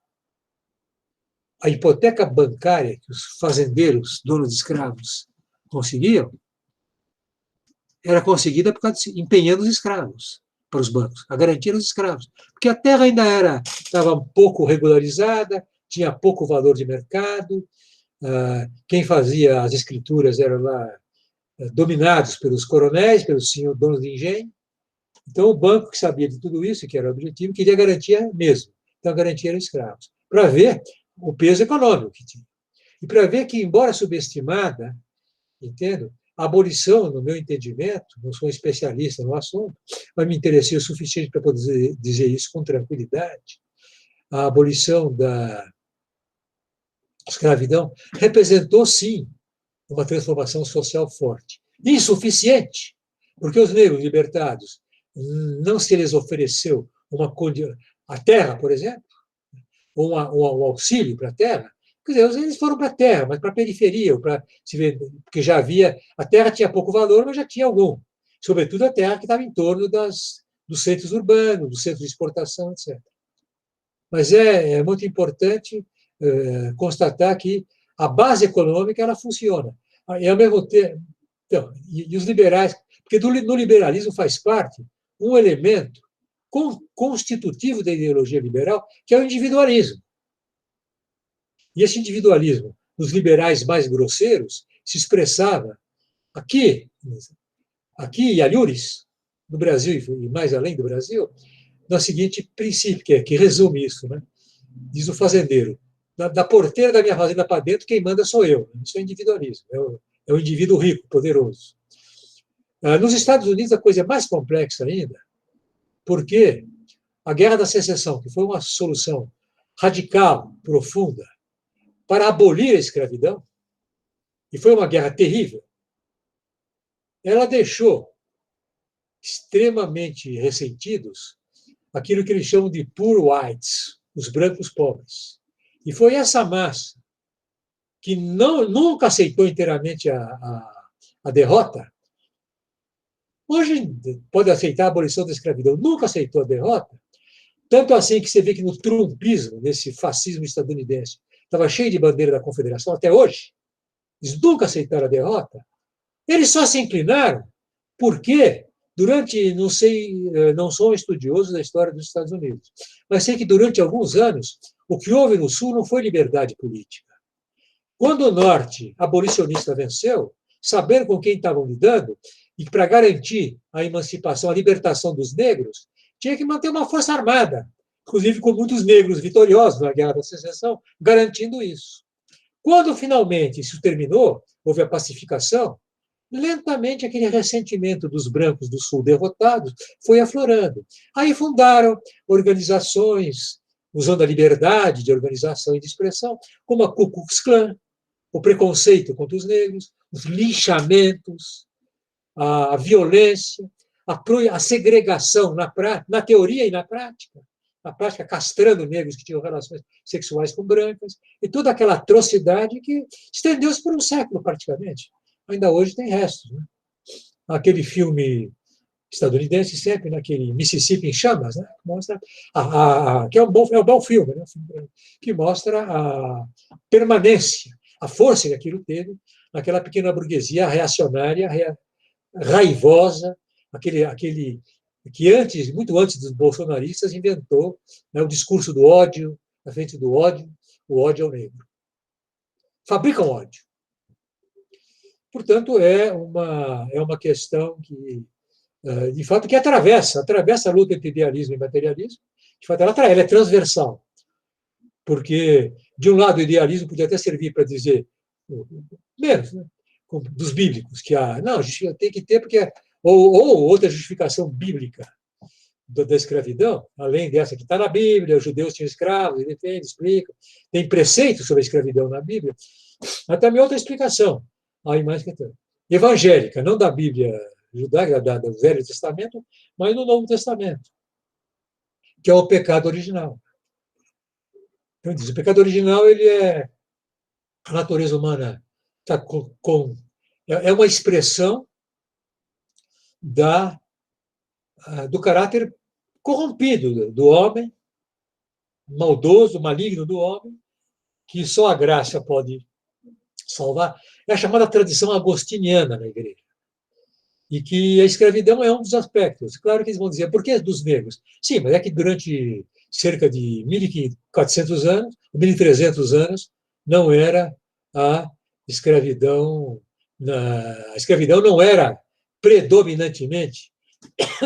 a hipoteca bancária que os fazendeiros, donos de escravos, conseguiam, era conseguida por causa de empenhando os escravos para os bancos, a garantia dos escravos. Porque a terra ainda estava um pouco regularizada, tinha pouco valor de mercado, quem fazia as escrituras eram lá dominados pelos coronéis, pelos senhores donos de engenho. Então, o banco, que sabia de tudo isso, que era o objetivo, queria garantia mesmo. Então, a garantia eram escravos. Para ver o peso econômico que tinha. E para ver que, embora subestimada, entendo, a abolição, no meu entendimento, não sou especialista no assunto, mas me interessei o suficiente para poder dizer isso com tranquilidade, a abolição da escravidão representou, sim, uma transformação social forte. Insuficiente, porque os negros libertados não se lhes ofereceu a terra, por exemplo, ou um auxílio para a terra. Quer dizer, eles foram para a terra, mas para a periferia, porque já havia. A terra tinha pouco valor, mas já tinha algum. Sobretudo a terra que estava em torno dos centros urbanos, dos centros de exportação, etc. Mas é muito importante constatar que a base econômica ela funciona. E, ao mesmo tempo, então, e os liberais, porque no liberalismo faz parte um elemento constitutivo da ideologia liberal, que é o individualismo. E esse individualismo, nos liberais mais grosseiros, se expressava aqui em Alhures, no Brasil e mais além do Brasil, no seguinte princípio, que resume isso, né? Diz o fazendeiro: da porteira da minha fazenda para dentro, quem manda sou eu. Isso é individualismo, é o indivíduo rico, poderoso. Nos Estados Unidos, a coisa é mais complexa ainda, porque a Guerra da Secessão, que foi uma solução radical, profunda, para abolir a escravidão, e foi uma guerra terrível, ela deixou extremamente ressentidos aquilo que eles chamam de poor whites, os brancos pobres. E foi essa massa que nunca aceitou inteiramente a derrota. Hoje pode aceitar a abolição da escravidão, nunca aceitou a derrota, tanto assim que você vê que no trumpismo, nesse fascismo estadunidense, estava cheio de bandeira da Confederação até hoje. Eles nunca aceitaram a derrota. Eles só se inclinaram porque, não sou um estudioso da história dos Estados Unidos, mas sei que durante alguns anos, o que houve no Sul não foi liberdade política. Quando o Norte abolicionista venceu, sabendo com quem estavam lidando, e para garantir a emancipação, a libertação dos negros, tinha que manter uma força armada, inclusive com muitos negros vitoriosos na Guerra da Secessão, garantindo isso. Quando finalmente isso terminou, houve a pacificação, lentamente aquele ressentimento dos brancos do Sul derrotados foi aflorando. Aí fundaram organizações, usando a liberdade de organização e de expressão, como a Ku Klux Klan, o preconceito contra os negros, os linchamentos, a violência, a segregação na teoria e na prática castrando negros que tinham relações sexuais com brancas, e toda aquela atrocidade que estendeu-se por um século, praticamente. Ainda hoje tem restos. Né? Aquele filme estadunidense, sempre naquele Mississippi em Chamas, né? Mostra que é um bom filme, né? Que mostra a permanência, a força que aquilo teve naquela pequena burguesia reacionária, raivosa, aquele que muito antes dos bolsonaristas, inventou, né, o discurso do ódio, na frente do ódio, o ódio ao negro. Fabricam ódio. Portanto, é uma questão que, de fato, que atravessa a luta entre idealismo e materialismo. De fato, ela é transversal, porque De um lado, o idealismo podia até servir para dizer, menos, né? Dos bíblicos, que não, tem que ter, porque. Ou outra justificação bíblica da escravidão, além dessa que está na Bíblia, os judeus tinham escravos, ele defende, explica, tem preceitos sobre a escravidão na Bíblia, mas também outra explicação, aí mais que evangélica, não da Bíblia judaica, do Velho Testamento, mas no Novo Testamento, que é o pecado original. Então, diz, o pecado original ele é a natureza humana tá é uma expressão do caráter corrompido do homem, maldoso, maligno do homem, que só a graça pode salvar. É a chamada tradição agostiniana na igreja. E que a escravidão é um dos aspectos. Claro que eles vão dizer, por que dos negros? Sim, mas é que durante cerca de 1.400 anos, 1.300 anos, não era a escravidão. A escravidão não era predominantemente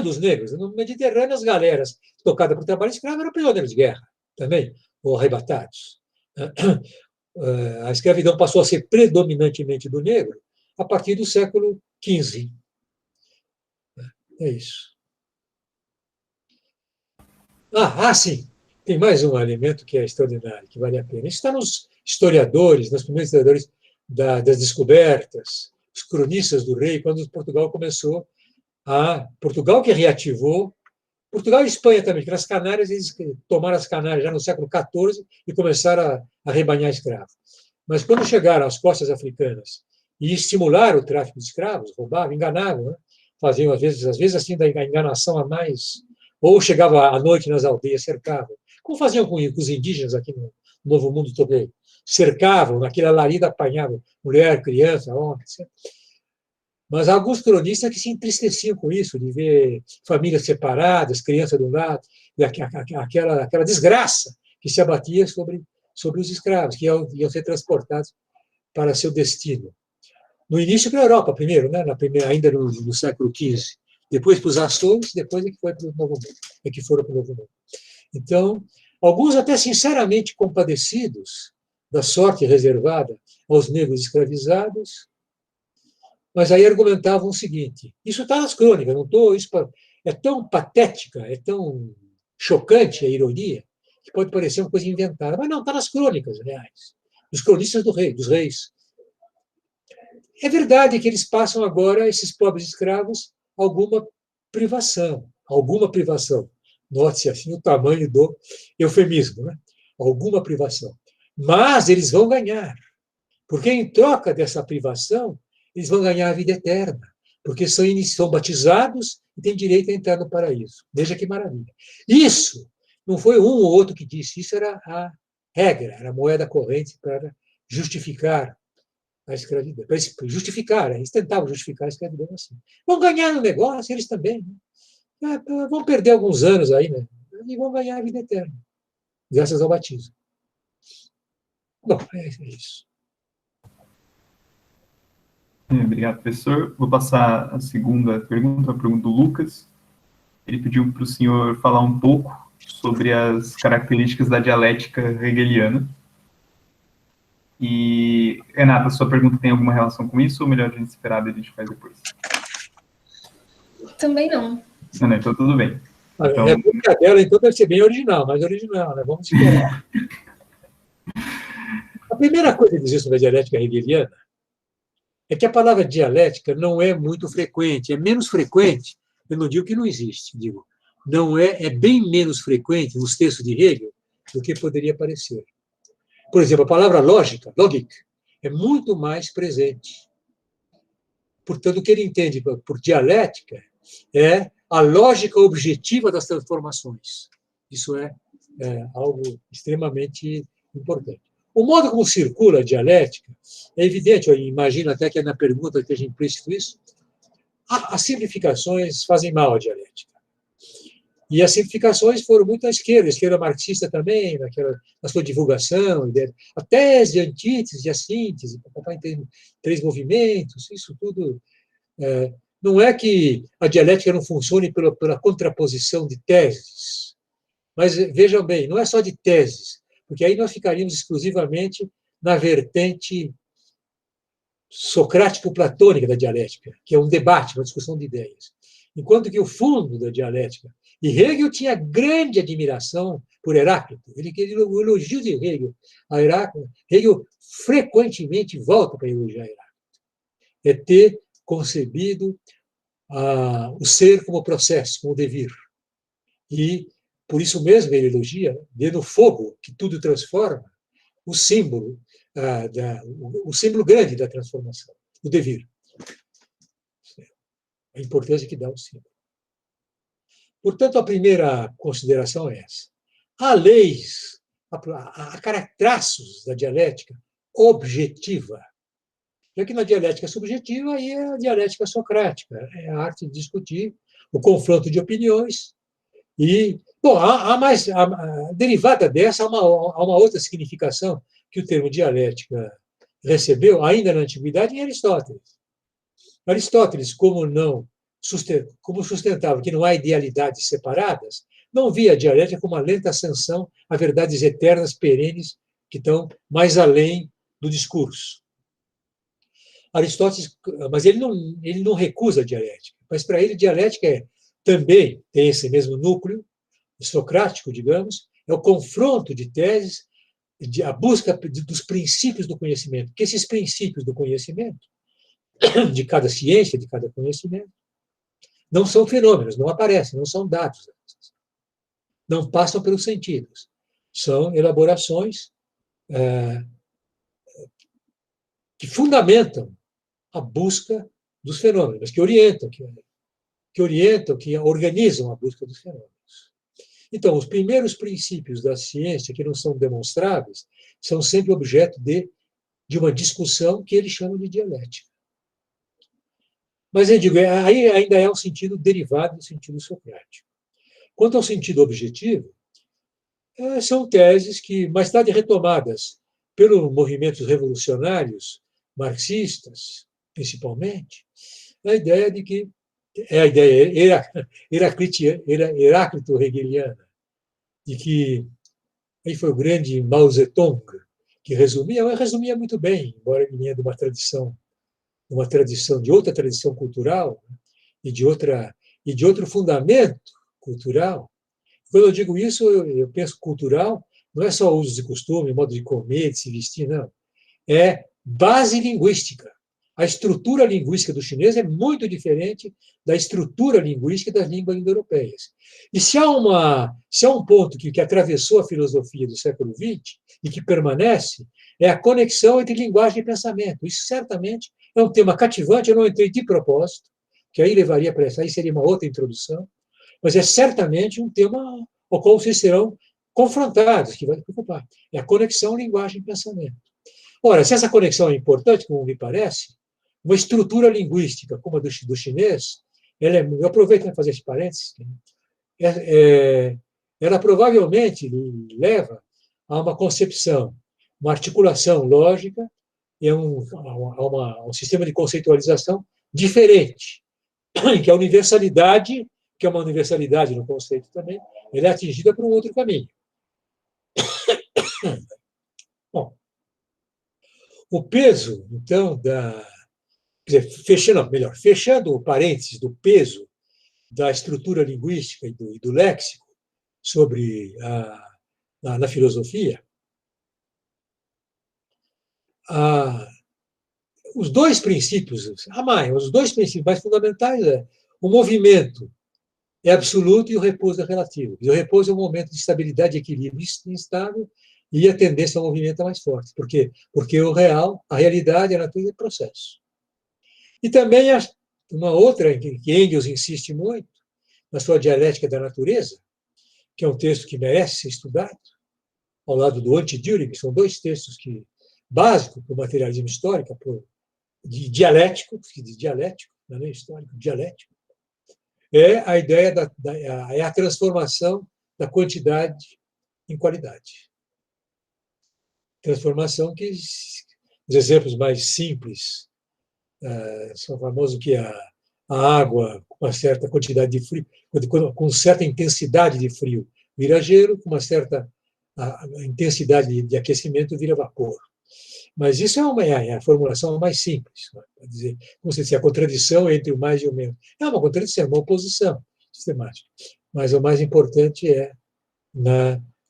dos negros. No Mediterrâneo, as galeras tocadas por trabalho escravo eram prisioneiros de guerra também, ou arrebatados. A escravidão passou a ser predominantemente do negro a partir do século XV. É isso. Sim. Tem mais um elemento que é extraordinário, que vale a pena. Isso está nos historiadores, nos primeiros historiadores das descobertas, os cronistas do rei, quando Portugal começou Portugal que reativou, Portugal e Espanha também, porque nas Canárias, eles tomaram as Canárias já no século XIV e começaram a rebanhar escravos. Mas quando chegaram às costas africanas e estimularam o tráfico de escravos, roubavam, enganavam, né? Faziam, às vezes assim, da enganação a mais, ou chegava à noite nas aldeias, cercavam. Como faziam com os indígenas aqui no Novo Mundo também. Cercavam, naquela larida apanhavam mulher, criança, homem, etc. Mas há alguns cronistas que se entristeciam com isso, de ver famílias separadas, crianças de um lado, e aquela desgraça que se abatia sobre os escravos, que iam ser transportados para seu destino. No início para a Europa, primeiro, né? Ainda no século XV. Depois para os Açores, depois é que foi para o Novo Mundo, que foram para o Novo Mundo. Então, alguns até sinceramente compadecidos da sorte reservada aos negros escravizados, mas aí argumentavam o seguinte: isso está nas crônicas, não estou. É tão patética, é tão chocante a ironia, que pode parecer uma coisa inventada, mas não, está nas crônicas reais, dos cronistas dos reis. É verdade que eles passam agora, esses pobres escravos, alguma privação. Note-se assim o tamanho do eufemismo, né? Alguma privação. Mas eles vão ganhar, porque em troca dessa privação, eles vão ganhar a vida eterna, porque são batizados e têm direito a entrar no paraíso. Veja que maravilha. Isso não foi um ou outro que disse, isso era a regra, era a moeda corrente para justificar a escravidão. Para justificar, eles tentavam justificar a escravidão assim. Vão ganhar no negócio, eles também. Né? Vão perder alguns anos aí, né? E vão ganhar a vida eterna, graças ao batismo. Bom, é isso. Obrigado, professor. Vou passar a segunda pergunta, a pergunta do Lucas. Ele pediu para o senhor falar um pouco sobre as características da dialética hegeliana. E, Renata, sua pergunta tem alguma relação com isso, ou melhor a gente esperar e a gente faz depois? Também não. Não, então tudo bem. Então... A réplica dela, então, deve ser bem original, mais original, né? Vamos esperar. A primeira coisa a dizer sobre a dialética hegeliana é que a palavra dialética não é muito frequente, é menos frequente, eu não digo que não existe, digo, não é bem menos frequente nos textos de Hegel do que poderia parecer. Por exemplo, a palavra lógica, logic, é muito mais presente. Portanto, o que ele entende por dialética é a lógica objetiva das transformações. Isso é algo extremamente importante. O modo como circula a dialética é evidente, eu imagino até que na pergunta esteja implícito isso, as simplificações fazem mal à dialética. E as simplificações foram muito à esquerda, a esquerda marxista também, na sua divulgação, a tese, a antítese, a síntese, em 3 movimentos, isso tudo. Não é que a dialética não funcione pela contraposição de teses, mas vejam bem, não é só de teses, porque aí nós ficaríamos exclusivamente na vertente socrático-platônica da dialética, que é um debate, uma discussão de ideias. Enquanto que o fundo da dialética, e Hegel tinha grande admiração por Heráclito, o elogio de Hegel a Heráclito, Hegel frequentemente volta para elogiar Heráclito, é ter concebido o ser como processo, como devir. E, por isso mesmo, ele elogia, vendo o fogo que tudo transforma, o símbolo, o símbolo grande da transformação, o devir. A importância que dá o símbolo. Portanto, a primeira consideração é essa. Há leis, há traços da dialética objetiva. Já que na dialética subjetiva, aí é a dialética socrática, é a arte de discutir, o confronto de opiniões. E, bom, derivada dessa, há uma outra significação que o termo dialética recebeu, ainda na Antiguidade, em Aristóteles. Aristóteles, como sustentava que não há idealidades separadas, não via a dialética como uma lenta ascensão a verdades eternas, perenes, que estão mais além do discurso. Aristóteles, mas ele não recusa a dialética, mas para ele dialética também tem esse mesmo núcleo socrático, digamos, é o confronto de teses, a busca dos princípios do conhecimento, que esses princípios do conhecimento, de cada ciência, de cada conhecimento, não são fenômenos, não aparecem, não são dados, não passam pelos sentidos, são elaborações que fundamentam a busca dos fenômenos, que orientam, que organizam a busca dos fenômenos. Então, os primeiros princípios da ciência que não são demonstráveis são sempre objeto de uma discussão que ele chama de dialética. Mas eu digo, aí ainda é um sentido derivado do sentido socrático. Quanto ao sentido objetivo, são teses que, mais tarde retomadas pelos movimentos revolucionários marxistas, principalmente, a ideia de que é a ideia heráclito-hegeliana, de que aí foi o grande Mao Zedong que resumia muito bem, embora ele vinha de uma tradição, de outra tradição cultural e de outro fundamento cultural. Quando eu digo isso, eu penso cultural, não é só usos e costumes, modo de comer, de se vestir, não. É base linguística. A estrutura linguística do chinês é muito diferente da estrutura linguística das línguas indo-europeias. E se há um ponto que atravessou a filosofia do século XX e que permanece, é a conexão entre linguagem e pensamento. Isso certamente é um tema cativante, eu não entrei de propósito, que aí levaria para essa, aí seria uma outra introdução, mas é certamente um tema ao qual vocês serão confrontados, que vai preocupar. É a conexão linguagem e pensamento. Ora, se essa conexão é importante, como me parece, uma estrutura linguística como a do chinês, eu aproveito para fazer esse parênteses, ela provavelmente leva a uma concepção, uma articulação lógica e a um sistema de conceitualização diferente, que a universalidade, que é uma universalidade no conceito também, ela é atingida por um outro caminho. Bom, o peso, então, fechando o parênteses do peso da estrutura linguística e do léxico na filosofia, os dois princípios mais fundamentais o movimento é absoluto e o repouso é relativo. E o repouso é um momento de estabilidade e equilíbrio instável e a tendência ao movimento é mais forte. Por quê? Porque a realidade, a natureza é processo. E também uma outra em que Engels insiste muito, na sua Dialética da Natureza, que é um texto que merece ser estudado, ao lado do Anti-Düring, que são dois textos básicos para o materialismo histórico, dialético, não é histórico, dialético, é a ideia é a transformação da quantidade em qualidade. Transformação que os exemplos mais simples são famosos que a água com uma certa quantidade de frio, com certa intensidade de frio, vira gelo, com uma certa a intensidade de aquecimento vira vapor. Mas isso é a formulação mais simples. Quer dizer, como se disse, a contradição entre o mais e o menos. É uma contradição, uma oposição sistemática. Mas o mais importante é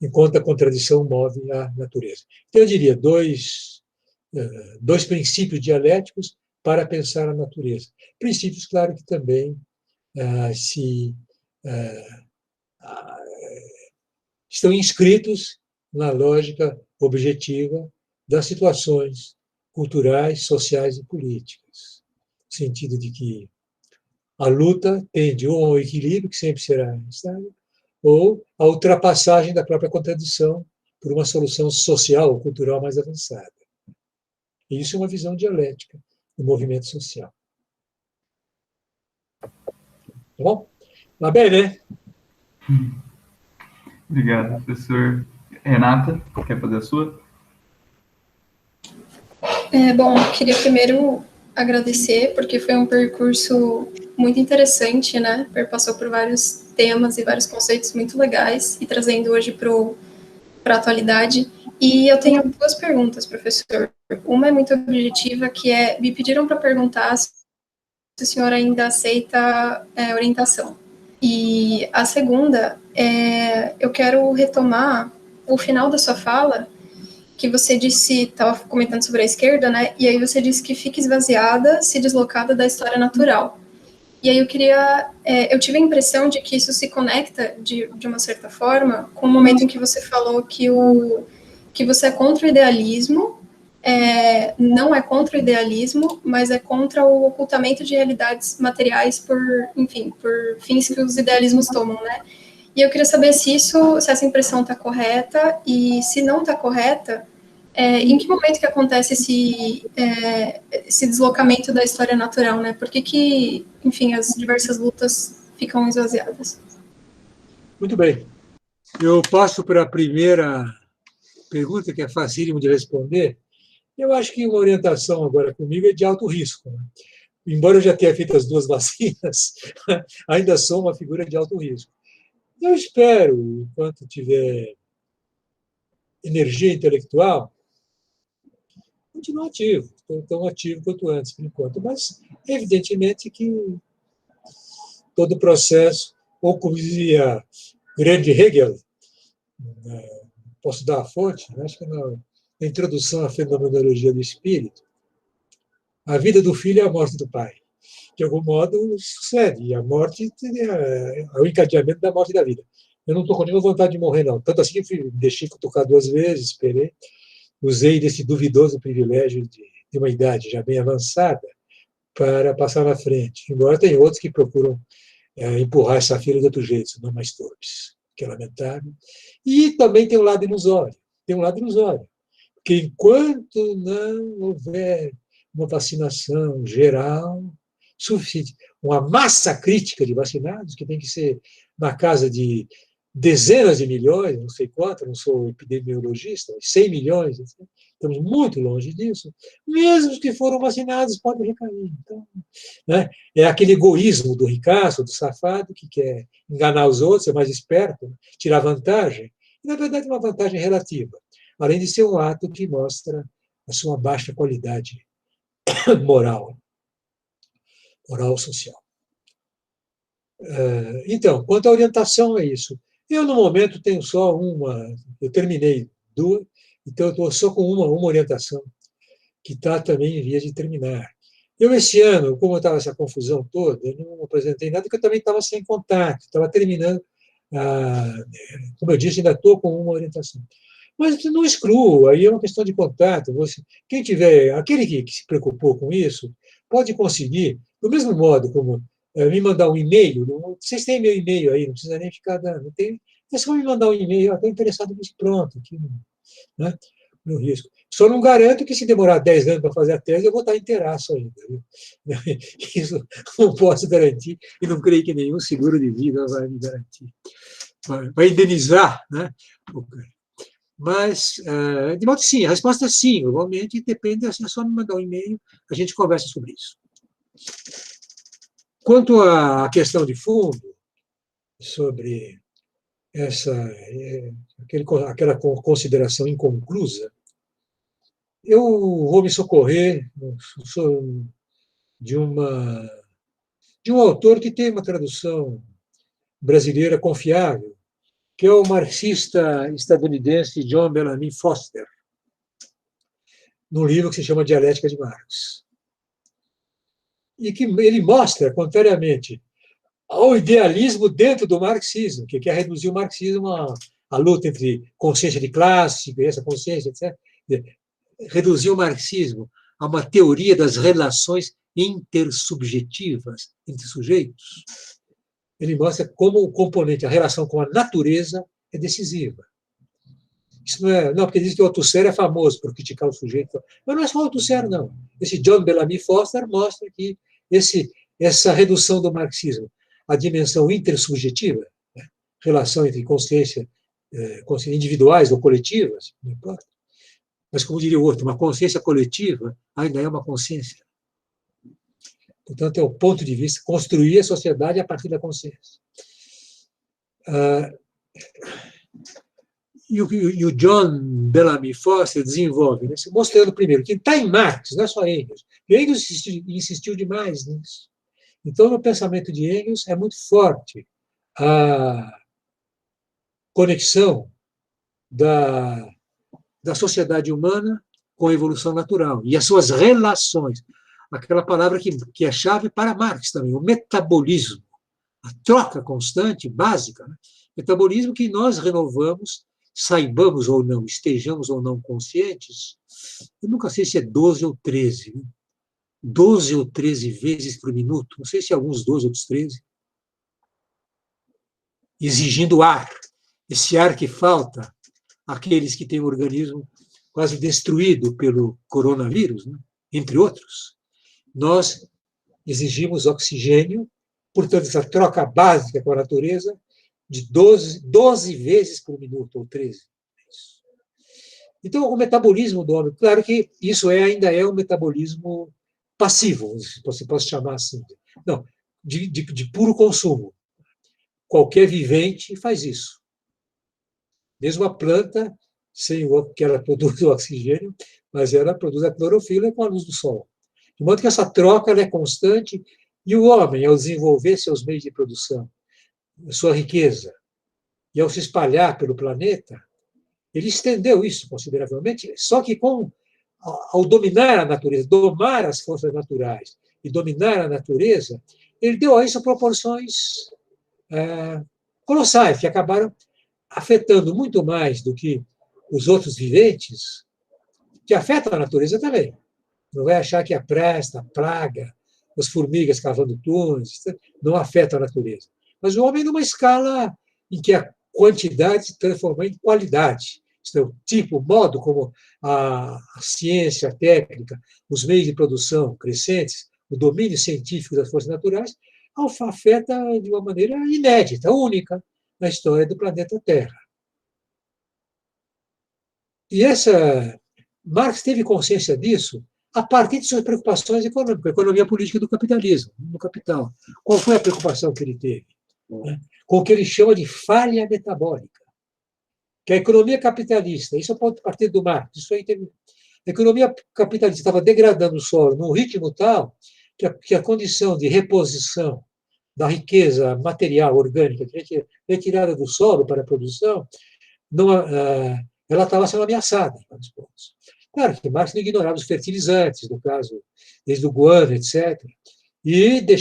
enquanto a contradição move a natureza. Então, eu diria dois princípios dialéticos para pensar a natureza. Princípios, claro, que também estão inscritos na lógica objetiva das situações culturais, sociais e políticas. No sentido de que a luta tende ou ao equilíbrio, que sempre será estável, ou à ultrapassagem da própria contradição por uma solução social ou cultural mais avançada. E isso é uma visão dialética do movimento social. Tá bom? Tá bem, né? Obrigado, professor. Renata, quer fazer a sua? Bom, queria primeiro agradecer, porque foi um percurso muito interessante, né? Passou por vários temas e vários conceitos muito legais, e trazendo hoje para a atualidade. E eu tenho duas perguntas, professor. Uma é muito objetiva, que me pediram para perguntar se o senhor ainda aceita orientação. E a segunda eu quero retomar o final da sua fala, que você disse, estava comentando sobre a esquerda, né? E aí você disse que fica esvaziada, se deslocada da história natural. E aí eu tive a impressão de que isso se conecta, de uma certa forma, com o momento em que você falou que você é contra o idealismo, não é contra o idealismo, mas é contra o ocultamento de realidades materiais por fins que os idealismos tomam, né? E eu queria saber se essa impressão está correta, e se não está correta, em que momento que acontece esse deslocamento da história natural, né? Por que, enfim, as diversas lutas ficam esvaziadas? Muito bem. Eu passo para a primeira pergunta, que é facílimo de responder. Eu acho que uma orientação agora comigo é de alto risco, né? Embora eu já tenha feito as duas vacinas, ainda sou uma figura de alto risco. Eu espero, enquanto tiver energia intelectual, continuar ativo, tão ativo quanto antes, por enquanto. Mas, evidentemente, que todo o processo, ou como dizia grande Hegel, posso dar a fonte, acho que na introdução à fenomenologia do espírito, a vida do filho é a morte do pai. De algum modo, sucede, e a morte é o encadeamento da morte da vida. Eu não estou com nenhuma vontade de morrer, não. Tanto assim que deixei cutucar 2 vezes, esperei, usei desse duvidoso privilégio de uma idade já bem avançada para passar na frente. Embora tem outros que procuram empurrar essa fila de outro jeito, não mais torpes, que é lamentável. E também tem um lado ilusório. Porque enquanto não houver uma vacinação geral suficiente, uma massa crítica de vacinados, que tem que ser na casa de dezenas de milhões, não sei quanto, não sou epidemiologista, 100 milhões, estamos muito longe disso. Mesmo os que foram vacinados podem recair. Então, né, é aquele egoísmo do ricaço, do safado, que quer enganar os outros, ser mais esperto, tirar vantagem. E, na verdade, é uma vantagem relativa, além de ser um ato que mostra a sua baixa qualidade moral social. Então, quanto à orientação, é isso. Eu, no momento, tenho só eu terminei 2, então eu estou só com uma orientação, que está também em via de terminar. Eu, esse ano, como eu estava essa confusão toda, eu não apresentei nada, porque eu também estava sem contato, estava terminando, como eu disse, ainda estou com uma orientação. Mas não excluo, aí é uma questão de contato. Quem tiver, aquele que se preocupou com isso, pode conseguir, do mesmo modo como me mandar um e-mail. Vocês têm meu e-mail aí, não precisa nem ficar dando. É só me mandar um e-mail, estou interessado nisso, pronto, aqui, né, no risco. Só não garanto que, se demorar 10 anos para fazer a tese, eu vou estar inteiraço ainda. Viu? Isso não posso garantir, e não creio que nenhum seguro de vida vai me garantir. Vai indenizar, né? Mas, de modo que sim, a resposta é sim, igualmente, depende, é só me mandar um e-mail, a gente conversa sobre isso. Quanto à questão de fundo, sobre essa aquela consideração inconclusa, eu vou me socorrer de um autor que tem uma tradução brasileira confiável, que é o marxista estadunidense John Bellamy Foster, num livro que se chama Dialética de Marx. E que ele mostra, contrariamente ao idealismo dentro do marxismo, que quer reduzir o marxismo à luta entre consciência de classe, e essa consciência, etc., reduzir o marxismo a uma teoria das relações intersubjetivas entre sujeitos. Ele mostra como o componente, a relação com a natureza, é decisiva. Isso não, porque diz que o Althusser é famoso por criticar o sujeito. Mas não é só o Althusser, não. Esse John Bellamy Foster mostra que essa redução do marxismo à dimensão intersubjetiva, né, relação entre consciência individuais ou coletivas, não importa, mas, como diria o outro, uma consciência coletiva ainda é uma consciência. Portanto, é o ponto de vista, construir a sociedade a partir da consciência. E o John Bellamy Foster desenvolve, né, mostrando primeiro que está em Marx, não é só Engels. E Engels insistiu demais nisso. Então, no pensamento de Engels é muito forte a conexão da sociedade humana com a evolução natural e as suas relações. Aquela palavra que é chave para Marx também, o metabolismo, a troca constante, básica. Né? Metabolismo que nós renovamos, saibamos ou não, estejamos ou não conscientes. Eu nunca sei se é 12 ou 13. Né? 12 ou 13 vezes por minuto, não sei se alguns 12, outros 13. Exigindo ar, esse ar que falta àqueles que têm o organismo quase destruído pelo coronavírus, né? Entre outros. Nós exigimos oxigênio, portanto, essa troca básica com a natureza de 12 vezes por minuto, ou 13. Então, o metabolismo do homem, claro que isso ainda é um metabolismo passivo, se você pode chamar assim. Não, de puro consumo. Qualquer vivente faz isso. Mesmo a planta, que ela produz o oxigênio, mas ela produz a clorofila com a luz do sol. De modo que essa troca ela é constante, e o homem, ao desenvolver seus meios de produção, sua riqueza, e ao se espalhar pelo planeta, ele estendeu isso consideravelmente, só que ao dominar a natureza, domar as forças naturais e dominar a natureza, ele deu a isso proporções colossais, que acabaram afetando muito mais do que os outros viventes, que afetam a natureza também. Não vai achar que a presta, a praga, as formigas cavando túneis, não afetam a natureza. Mas o homem, numa escala em que a quantidade se transformou em qualidade. Isto é, o tipo, o modo como a ciência, a técnica, os meios de produção crescentes, o domínio científico das forças naturais, afeta de uma maneira inédita, única, na história do planeta Terra. E Marx teve consciência disso a partir de suas preocupações econômicas, a economia política do capitalismo, no capital. Qual foi a preocupação que ele teve? Com o que ele chama de falha metabólica. Que a economia capitalista, isso é a partir do Marx, isso aí teve, a economia capitalista estava degradando o solo num ritmo tal que a condição de reposição da riqueza material, orgânica, retirada do solo para a produção, ela estava sendo ameaçada em vários pontos. Claro que Marx não ignorava os fertilizantes, no caso, desde o guano, etc. E ele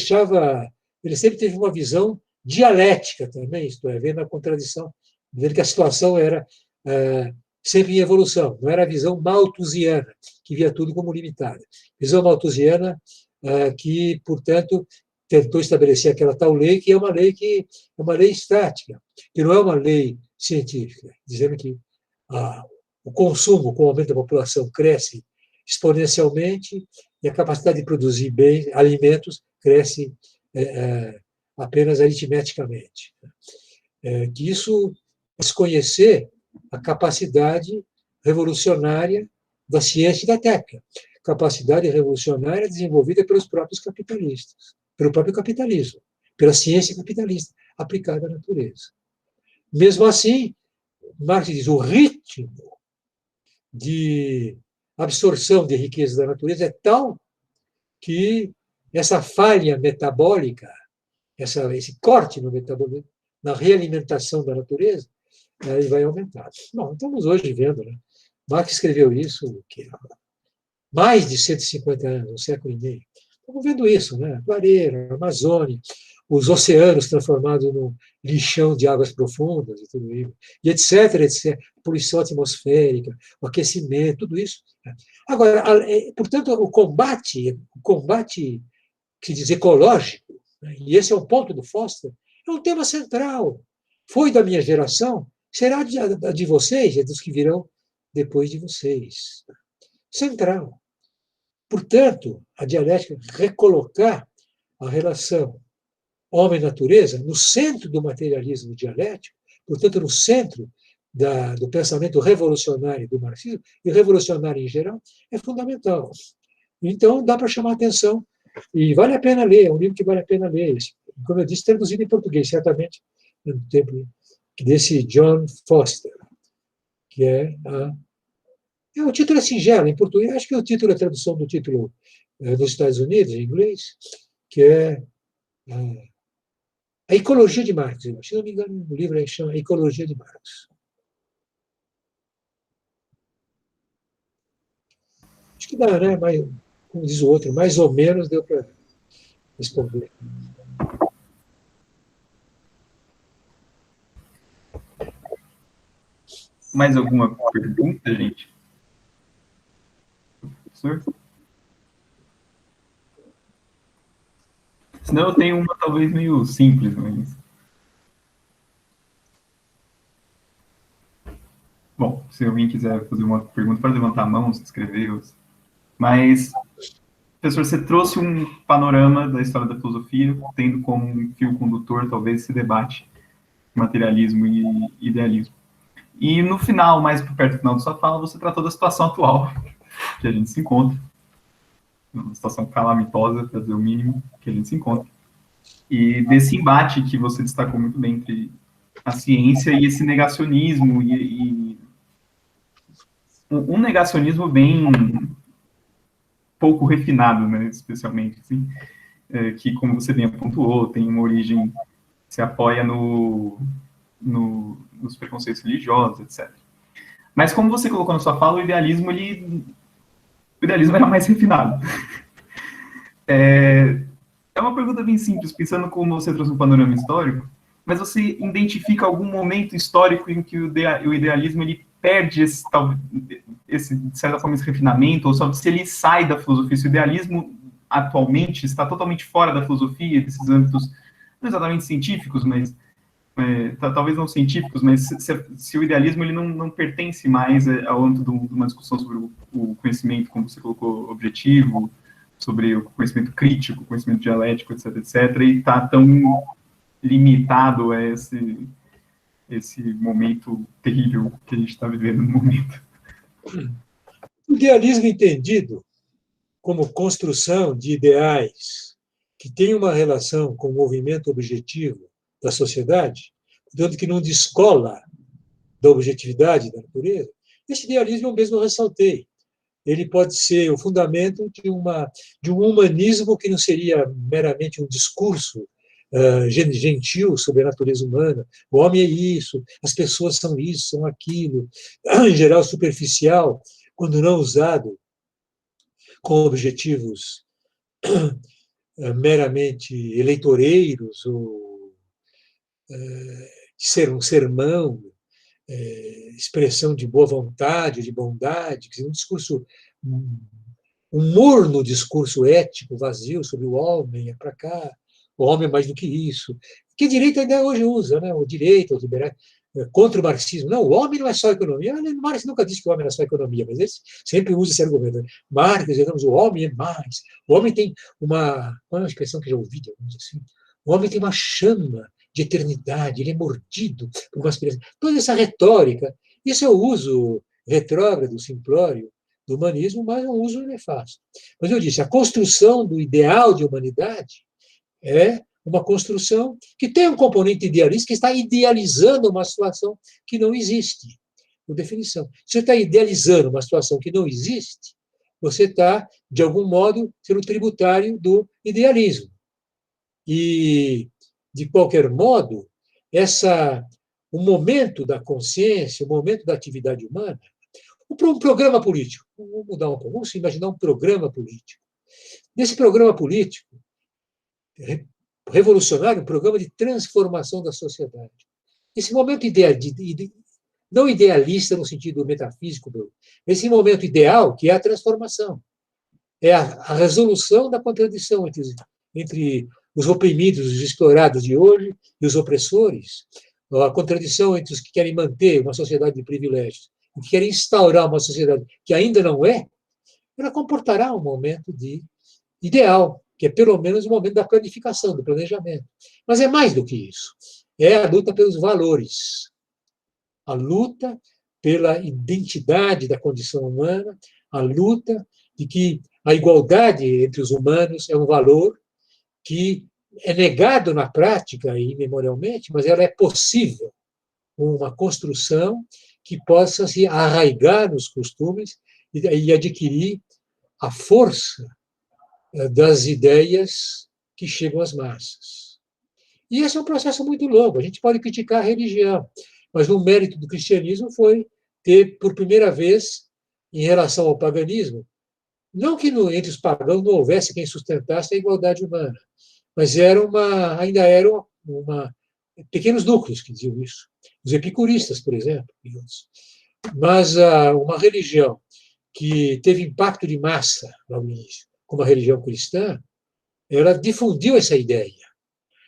sempre teve uma visão dialética também, isto é, vendo a contradição, vendo que a situação era sempre em evolução, não era a visão malthusiana, que via tudo como limitada. Visão malthusiana que, portanto, tentou estabelecer aquela tal lei, que é uma lei estática, que não é uma lei científica, dizendo que o consumo, com o aumento da população, cresce exponencialmente e a capacidade de produzir alimentos cresce apenas aritmeticamente. Que isso é desconhecer a capacidade revolucionária da ciência e da técnica, capacidade revolucionária desenvolvida pelos próprios capitalistas, pelo próprio capitalismo, pela ciência capitalista aplicada à natureza. Mesmo assim, Marx diz, o ritmo de absorção de riqueza da natureza é tal que essa falha metabólica, esse corte no metabolismo, na realimentação da natureza, ele vai aumentar. Bom, estamos hoje vendo, né? Marx escreveu isso há mais de 150 anos, um século e meio. Estamos vendo isso, né? Clareira, Amazônia, os oceanos transformados num lixão de águas profundas e tudo isso, e etc. Poluição atmosférica, o aquecimento, tudo isso. Agora, portanto, o combate que diz ecológico, né? E esse é o ponto do Foster, é um tema central. Foi da minha geração, será de vocês, e dos que virão depois de vocês. Central. Portanto, a dialética recolocar a relação homem-natureza no centro do materialismo dialético, portanto, no centro do pensamento revolucionário do marxismo, e revolucionário em geral, é fundamental. Então, dá para chamar a atenção, e vale a pena ler, é um livro que vale a pena ler. Como eu disse, traduzido em português, certamente, no tempo desse John Foster, que o título é singelo, em português, acho que o título é a tradução do título dos Estados Unidos, em inglês, que é A Ecologia de Marx. Se não me engano, o livro chama Ecologia de Marx. Acho que dá, né? Mas, como diz o outro, mais ou menos deu para responder. Mais alguma pergunta, gente? Professor? Senão eu tenho uma talvez meio simples, mas... Bom, se alguém quiser fazer uma pergunta, pode levantar a mão, se inscrever. Mas, professor, você trouxe um panorama da história da filosofia, tendo como um fio condutor, talvez, esse debate materialismo e idealismo. E no final, mais perto do final da sua fala, você tratou da situação atual que a gente se encontra, uma situação calamitosa, para dizer o mínimo, que a gente se encontra. E desse embate que você destacou muito bem entre a ciência e esse negacionismo, e um negacionismo bem pouco refinado, né, especialmente, assim, que, como você bem pontuou, tem uma origem, se apoia nos preconceitos religiosos, etc. Mas, como você colocou na sua fala, o idealismo era mais refinado. É uma pergunta bem simples, pensando como você trouxe um panorama histórico, mas você identifica algum momento histórico em que o idealismo ele perde esse, de certa forma, esse refinamento, ou só se ele sai da filosofia? Se o idealismo atualmente está totalmente fora da filosofia, desses âmbitos não exatamente científicos, mas talvez não científicos, mas se o idealismo ele não pertence mais ao âmbito de uma discussão sobre o conhecimento, como você colocou, objetivo, sobre o conhecimento crítico, conhecimento dialético, etc., e está tão limitado a esse momento terrível que a gente está vivendo no momento. O idealismo entendido como construção de ideais que tem uma relação com o movimento objetivo da sociedade, portanto, que não descola da objetividade da natureza, esse idealismo eu mesmo ressaltei. Ele pode ser o fundamento de um humanismo que não seria meramente um discurso gentil sobre a natureza humana. O homem é isso, as pessoas são isso, são aquilo, em geral superficial, quando não usado com objetivos meramente eleitoreiros ou de ser um sermão, expressão de boa vontade, de bondade, um discurso, um morno discurso ético vazio sobre o homem, é para cá, o homem é mais do que isso. Que a direita ainda hoje usa, né? O direito, o liberal, contra o marxismo. Não, o homem não é só economia. Marx nunca disse que o homem era só economia, mas ele sempre usa esse argumento. Marx, dizemos, o homem é mais. O homem tem uma expressão que já ouvi, assim, o homem tem uma chama de eternidade, ele é mordido por uma experiência. Toda essa retórica, isso é o uso retrógrado, simplório do humanismo, mas é um uso nefasto. Mas eu disse, a construção do ideal de humanidade é uma construção que tem um componente idealista, que está idealizando uma situação que não existe, por definição. Se você está idealizando uma situação que não existe, você está, de algum modo, sendo tributário do idealismo. E, de qualquer modo, o momento da consciência, o momento da atividade humana, um programa político, vamos mudar um pouco, vamos imaginar um programa político. Nesse programa político, revolucionário, um programa de transformação da sociedade. Esse momento não idealista no sentido metafísico, esse momento ideal, que é a transformação, é a resolução da contradição entre os oprimidos, os explorados de hoje e os opressores, a contradição entre os que querem manter uma sociedade de privilégios e que querem instaurar uma sociedade que ainda não é, ela comportará um momento de ideal, que é pelo menos o momento da planificação, do planejamento. Mas é mais do que isso. É a luta pelos valores, a luta pela identidade da condição humana, a luta de que a igualdade entre os humanos é um valor que é negado na prática e imemorialmente, mas ela é possível, uma construção que possa se arraigar nos costumes e adquirir a força das ideias que chegam às massas. E esse é um processo muito longo. A gente pode criticar a religião, mas o mérito do cristianismo foi ter, por primeira vez, em relação ao paganismo, não que entre os pagãos não houvesse quem sustentasse a igualdade humana, mas ainda eram pequenos núcleos que diziam isso. Os epicuristas, por exemplo. Mas uma religião que teve impacto de massa no início, como a religião cristã, ela difundiu essa ideia,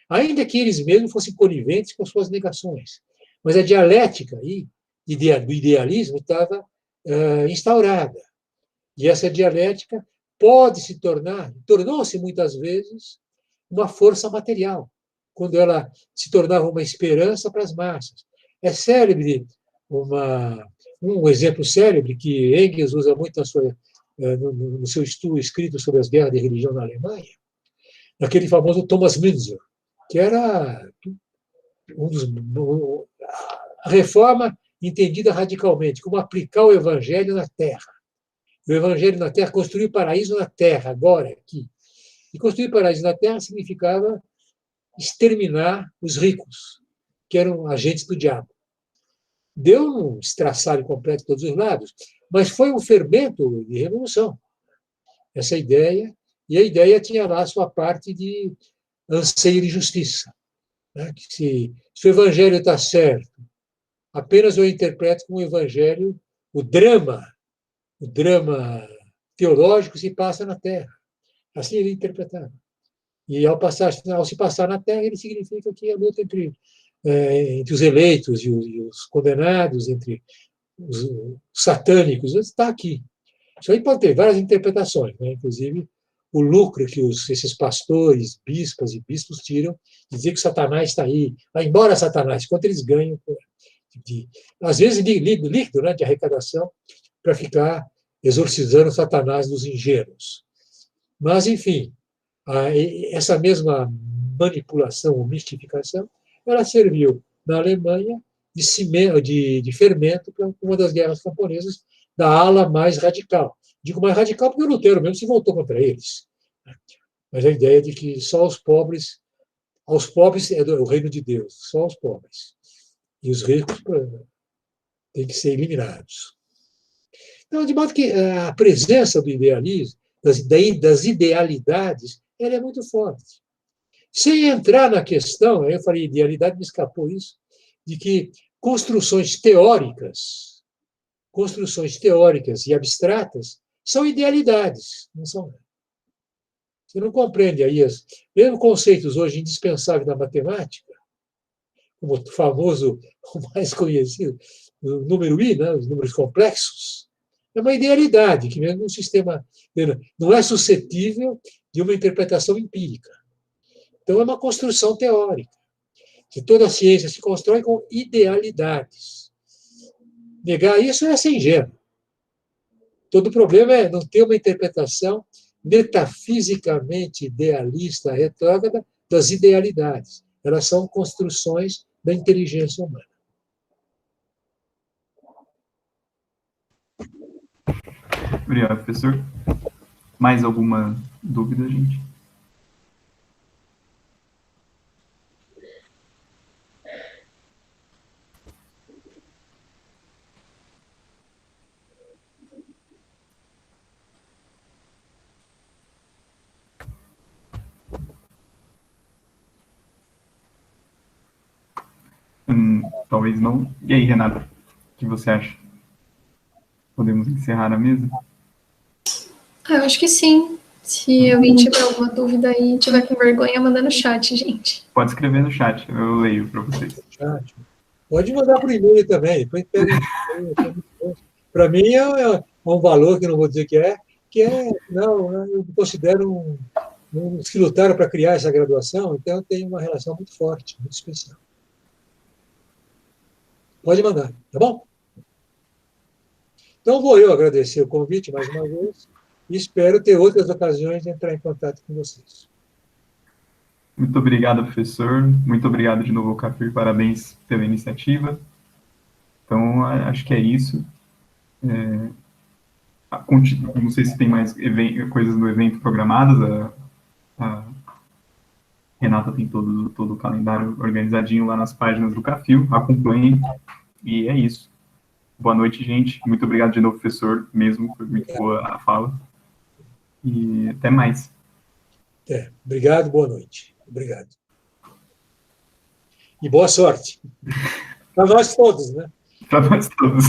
ainda que eles mesmos fossem coniventes com suas negações. Mas a dialética aí, do idealismo estava instaurada. E essa dialética tornou-se muitas vezes uma força material, quando ela se tornava uma esperança para as massas. É célebre, um exemplo célebre que Engels usa muito no seu estudo escrito sobre as guerras de religião na Alemanha, aquele famoso Thomas Müntzer, que era a reforma entendida radicalmente, como aplicar o evangelho na terra. O evangelho na terra, construir o paraíso na terra, agora, aqui. E construir o paraíso na terra significava exterminar os ricos, que eram agentes do diabo. Deu um estraçalho completo de todos os lados, mas foi um fermento de revolução, essa ideia, e a ideia tinha lá a sua parte de anseio de justiça. Né? Que se o evangelho está certo, apenas eu interpreto como o evangelho, o drama teológico se passa na Terra. Assim ele interpretava. E ao se passar na Terra, ele significa que a luta entre os eleitos e os condenados, entre os satânicos, está aqui. Isso aí pode ter várias interpretações, né? Inclusive o lucro que esses pastores, bispas e bispos tiram, de dizer que Satanás está aí. Vai embora, Satanás, quanto eles ganham, às vezes líquido, né, de arrecadação, para ficar exorcizando Satanás dos ingênuos. Mas, enfim, essa mesma manipulação ou mistificação, ela serviu na Alemanha de fermento para uma das guerras camponesas da ala mais radical. Digo mais radical porque o Lutero mesmo se voltou contra eles. Mas a ideia de que só aos pobres é o reino de Deus, só aos pobres. E os ricos têm que ser eliminados. Então, de modo que a presença do idealismo, das idealidades, ela é muito forte. Sem entrar na questão, eu falei idealidade, me escapou isso, de que construções teóricas e abstratas são idealidades, não são. Você não compreende aí mesmo conceitos hoje indispensáveis na matemática, como o famoso, o mais conhecido, o número I, né, os números complexos, é uma idealidade que mesmo um sistema não é suscetível de uma interpretação empírica. Então, é uma construção teórica. Que toda a ciência se constrói com idealidades. Negar isso é ser ingênuo. Todo o problema é não ter uma interpretação metafisicamente idealista, retrógrada, das idealidades. Elas são construções da inteligência humana. Obrigado, professor. Mais alguma dúvida, gente? Talvez não. E aí, Renata, o que você acha? Podemos encerrar a mesa? Eu acho que sim. Se alguém tiver alguma dúvida aí, tiver com vergonha, manda no chat, gente. Pode escrever no chat, eu leio para vocês. Pode mandar por e-mail também, depois pega. Para mim é um valor que não vou dizer que é, não, eu considero uns que lutaram para criar essa graduação, então eu tenho uma relação muito forte, muito especial. Pode mandar, tá bom? Então vou eu agradecer o convite mais uma vez e espero ter outras ocasiões de entrar em contato com vocês. Muito obrigado, professor. Muito obrigado de novo, Cafir. Parabéns pela iniciativa. Então, acho que é isso. Não sei se tem mais coisas no evento programadas. A Renata tem todo o calendário organizadinho lá nas páginas do Cafil. Acompanhem. E é isso. Boa noite, gente. Muito obrigado de novo, professor. Mesmo, foi muito boa a fala. E até mais. Obrigado, boa noite. Obrigado. E boa sorte. Para nós todos, né? Para nós todos.